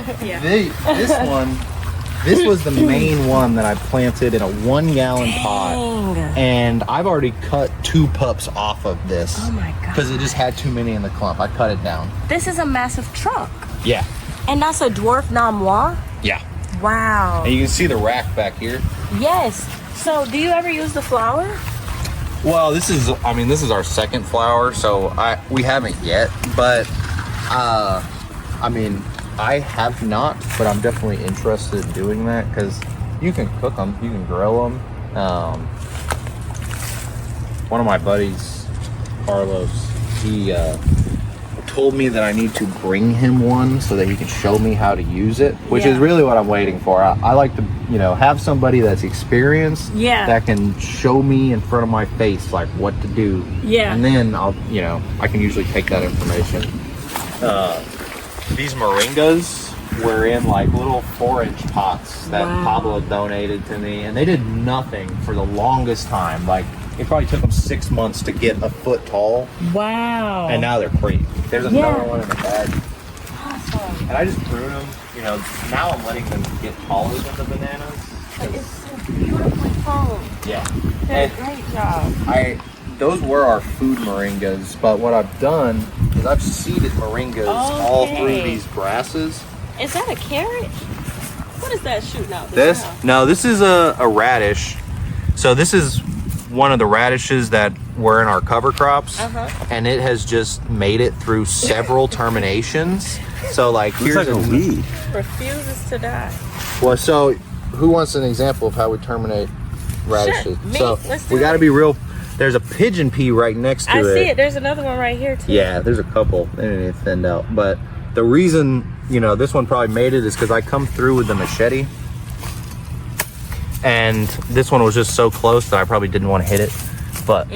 this was the main one that I planted in a 1 gallon pot. And I've already cut 2 pups off of this. Oh my God. Because it just had too many in the clump. I cut it down. This is a massive trunk. Yeah. And that's a dwarf namois? Yeah. Wow. And you can see the rack back here. Yes. So do you ever use the flower? Well, this is our second flower, so we haven't yet, but I mean, I have not, but I'm definitely interested in doing that because you can cook them, you can grill them. One of my buddies, Carlos, he told me that I need to bring him one so that he can show me how to use it, which is really what I'm waiting for. I like to, have somebody that's experienced that can show me in front of my face like what to do. Yeah. And then I'll, I can usually take that information. These moringas were in like little 4-inch pots that Pablo donated to me, and they did nothing for the longest time. Like, it probably took them 6 months to get a foot tall. Wow. And now they're pretty. There's another one in the bag. Awesome. And I just prune them. Now I'm letting them get taller than the bananas. It's so beautifully toned. Yeah. Great job. Those were our food moringas, but what I've done is I've seeded moringas all through these grasses. Is that a carrot? What is that shooting out? No, this is a radish. So this is one of the radishes that were in our cover crops, Uh-huh. and it has just made it through several terminations. So like Looks like a weed. Refuses to die. Well, so who wants an example of how we terminate radishes? Me. So Let's do we got to it. be real. There's a pigeon pea right next to I it. see it. There's another one right here too. Yeah, there's a couple. They didn't even thinned out. But the reason, you know, this one probably made it is because I come through with the machete. And this one was just so close that I probably didn't want to hit it. But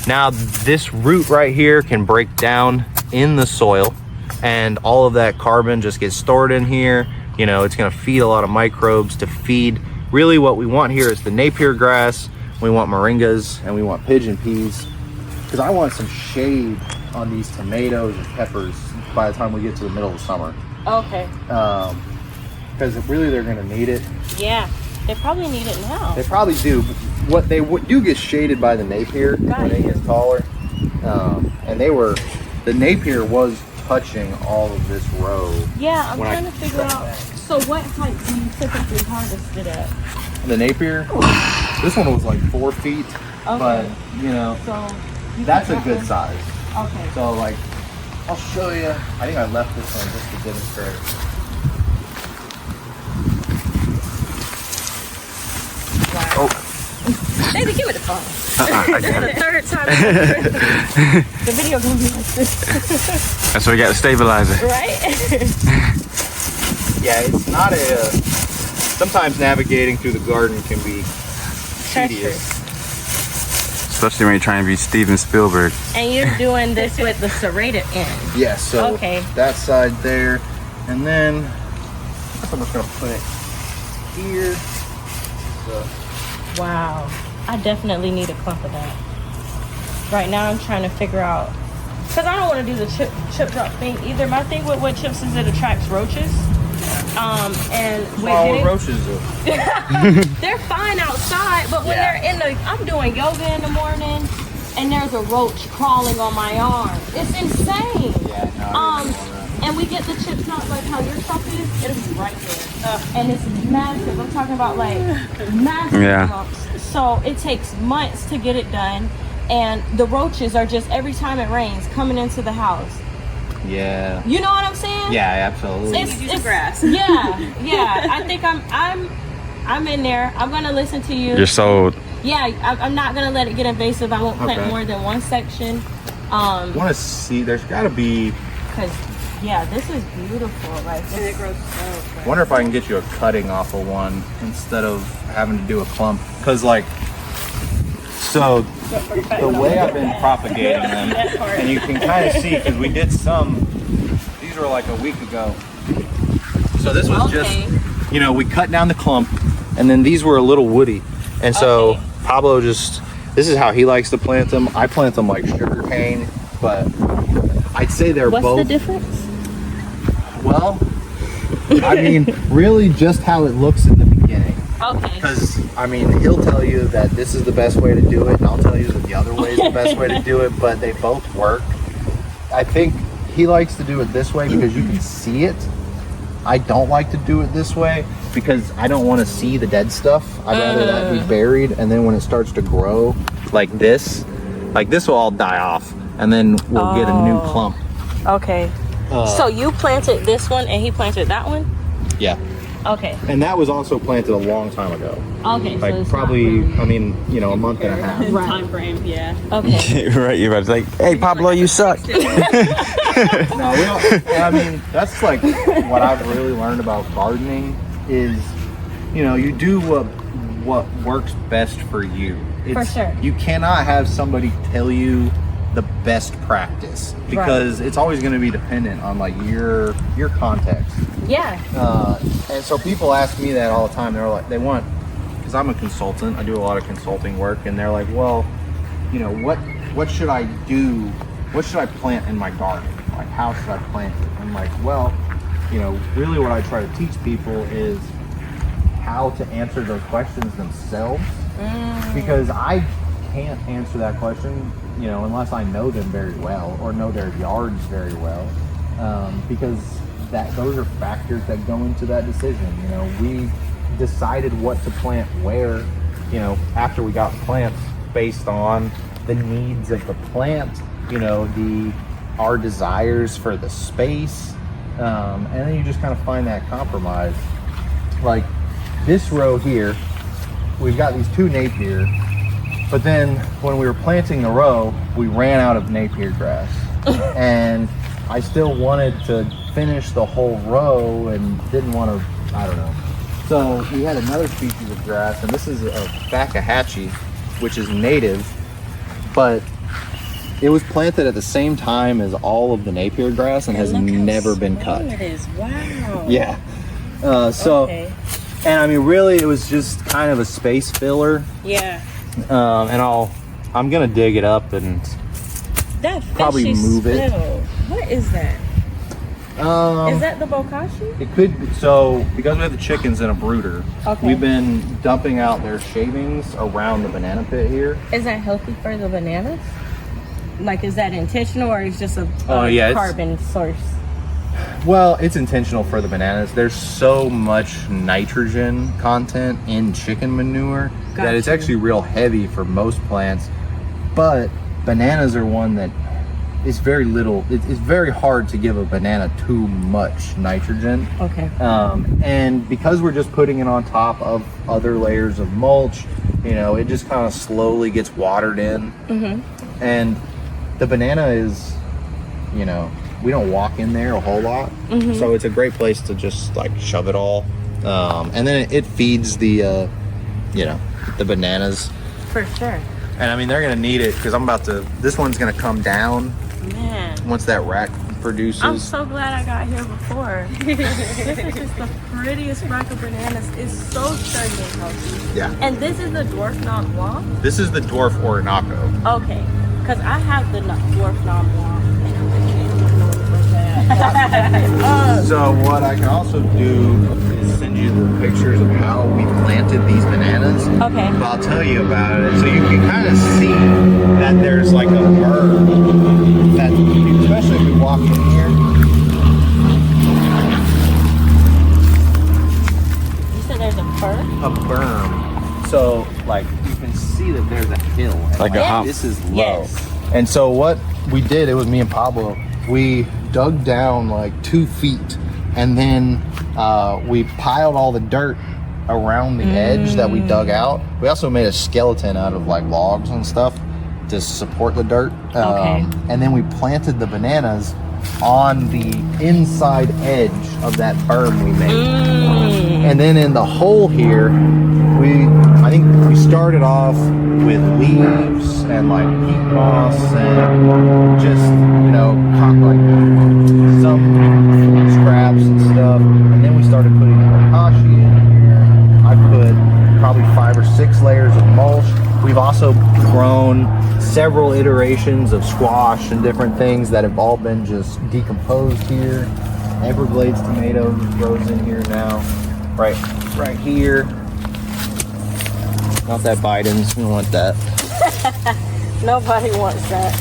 now this root right here can break down in the soil. And all of that carbon just gets stored in here. You know, it's going to feed a lot of microbes to feed. Really what we want here is the Napier grass. We want moringas and we want pigeon peas. Because I want some shade on these tomatoes and peppers by the time we get to the middle of summer. Okay. Because really they're going to need it. Yeah. They probably need it now. They probably do. What they do get shaded by the Napier when it gets taller. And the Napier was touching all of this row. Yeah, I'm when trying to figure out. So what height do you typically harvest it at? The Napier, this one was like 4 feet, but you know, So you that's a think good that size. one- Okay. So like, I'll show you. I think I left this one just to demonstrate. Wow. Baby, give me the phone. This is the third time. The video gonna be like this, That's why we got to stabilize it. right? Yeah, it's not sometimes navigating through the garden can be tedious. Especially when you're trying to be Steven Spielberg. And you're doing this with the serrated end. Yeah, so Okay. that side there, and then I'm just gonna put it here. So, Wow. I definitely need a clump of that. Right now I'm trying to figure out, because I don't want to do the chip drop thing either. My thing with wood chips is it attracts roaches. And with all getting, roaches are. they're fine outside, but when they're in the, I'm doing yoga in the morning and there's a roach crawling on my arm. It's insane. Yeah, no, And we get the chips not like how your stuff is, it'll be right there. And it's massive. I'm talking about like massive Yeah. clumps. So it takes months to get it done. And the roaches are just every time it rains coming into the house. yeah. You know what I'm saying? Yeah, absolutely. It's grass. Yeah. I think I'm in there. I'm gonna listen to you. You're sold. Yeah, I'm not gonna let it get invasive. I won't plant Okay. more than one section. I want to see. There's got to be. Cause yeah, this is beautiful. Like And this, it grows so fast. Wonder if I can get you a cutting off of one instead of having to do a clump. Cause like, so the way I've been propagating them, and you can kind of see because we did some. These were like a week ago. So this was just, you know, we cut down the clump, and then these were a little woody, and so Okay. Pablo just. This is how he likes to plant them. I plant them like sugar cane, but I'd say they're what's both. the difference? Well, I mean, really just how it looks in the beginning. Okay. Because, I mean, he'll tell you that this is the best way to do it, and I'll tell you that the other way is the best way to do it, but they both work. I think he likes to do it this way because you can see it. I don't like to do it this way because I don't want to see the dead stuff. I'd rather that be buried, and then when it starts to grow like this will all die off, and then we'll get a new clump. Okay. So you planted this one and he planted that one? Yeah. Okay. And that was also planted a long time ago. Okay. Like so it's probably, not really- I mean, you know, a month and a half. Right. Time frame, yeah. Okay. Right, you're about to like, hey Pablo, you suck. No, we don't. I mean, that's like what I've really learned about gardening is, you know, you do what works best for you. For sure. You cannot have somebody tell you the best practice because it's always going to be dependent on like your context. Yeah. And so people ask me that all the time. They're like, because I'm a consultant, I do a lot of consulting work, and they're like, well, you know, what should I do? What should I plant in my garden? Like, how should I plant it? I'm like, well, you know, really what I try to teach people is how to answer those questions themselves, because I can't answer that question, you know, unless I know them very well or know their yards very well, because those are factors that go into that decision. You know, we decided what to plant where, you know, after we got plants based on the needs of the plant, you know, our desires for the space, and then you just kind of find that compromise. Like this row here, we've got these 2 Napier, but then when we were planting the row, we ran out of Napier grass, and I still wanted to finish the whole row and didn't want to, I don't know. So we had another species of grass, and this is a Bokashi, which is native, but it was planted at the same time as all of the Napier grass and has never been cut. It is. Wow. Yeah. Okay. And I mean, really, it was just kind of a space filler. Yeah. And I'm gonna dig it up and That probably fishy move it. smell. What is that? Is that the Bokashi? It could be. So because we have the chickens in a brooder, Okay. we've been dumping out their shavings around the banana pit here. Is that healthy for the bananas? Like, is that intentional or is just a yeah, carbon source? Well, it's intentional for the bananas. There's so much nitrogen content in chicken manure that it's actually real heavy for most plants. But bananas are one that is very little. It's very hard to give a banana too much nitrogen. Okay. And because we're just putting it on top of other layers of mulch, you know, it just kind of slowly gets watered in. Mm-hmm. And the banana is, you know, we don't walk in there a whole lot, so it's a great place to just like shove it all, and then it feeds the, you know, the bananas. For sure. And I mean, they're gonna need it because this one's gonna come down. Man. Once that rack produces. I'm so glad I got here before. This is just the prettiest rack of bananas. It's so sturdy and healthy. Yeah. And this is the dwarf non blanc? This is the dwarf Orinoco. Okay. Because I have the dwarf non blanc. And I'm like, I don't know what that. So what I can also do is send you the pictures of how we planted these bananas. Okay. But I'll tell you about it. So you can kind of see that there's like a berm that, especially if we walk in here. You said there's a fur? A berm. So like you can see that there's a hill. And Like a hump. This is low. Yes. And so what we did, it was me and Pablo, we dug down like 2 feet and then we piled all the dirt around the edge that we dug out. We also made a skeleton out of like logs and stuff to support the dirt. Okay. And then we planted the bananas on the inside edge of that berm we made. And then in the hole here, I think we started off with leaves and like peat moss and just, you know, like some scraps and stuff. And then we started putting Bokashi in here. I put probably 5 or 6 layers of mulch. We've also grown several iterations of squash and different things that have all been just decomposed here. Everglades tomato grows in here now. Right here. Not that Biden's, we don't want that. Nobody wants that.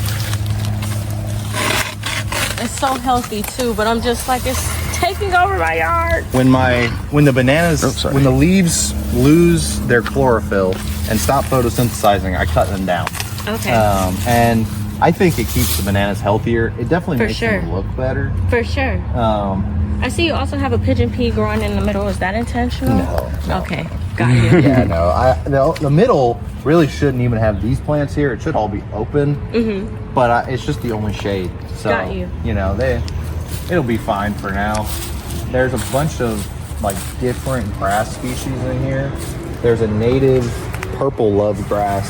It's so healthy too, but I'm just like, it's taking over my yard. When the leaves lose their chlorophyll and stop photosynthesizing, I cut them down. Okay. And I think it keeps the bananas healthier. It definitely For makes sure. them look better. For sure. I see you also have a pigeon pea growing in the middle. Is that intentional? No. Okay, got you. Yeah, no. The middle really shouldn't even have these plants here. It should all be open. Mm-hmm. But it's just the only shade. So, Got you. You know, it'll be fine for now. There's a bunch of like different grass species in here. There's a native purple love grass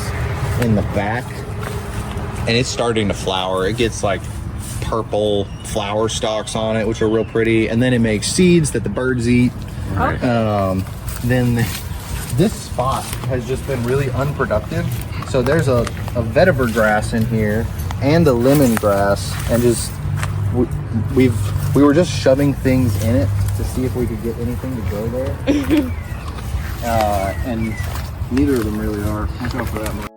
in the back, and it's starting to flower. It gets like purple flower stalks on it, which are real pretty, and then it makes seeds that the birds eat. Okay. Then this spot has just been really unproductive, so there's a vetiver grass in here and a lemongrass, and just we were just shoving things in it to see if we could get anything to grow there. And neither of them really are. Watch out for that one.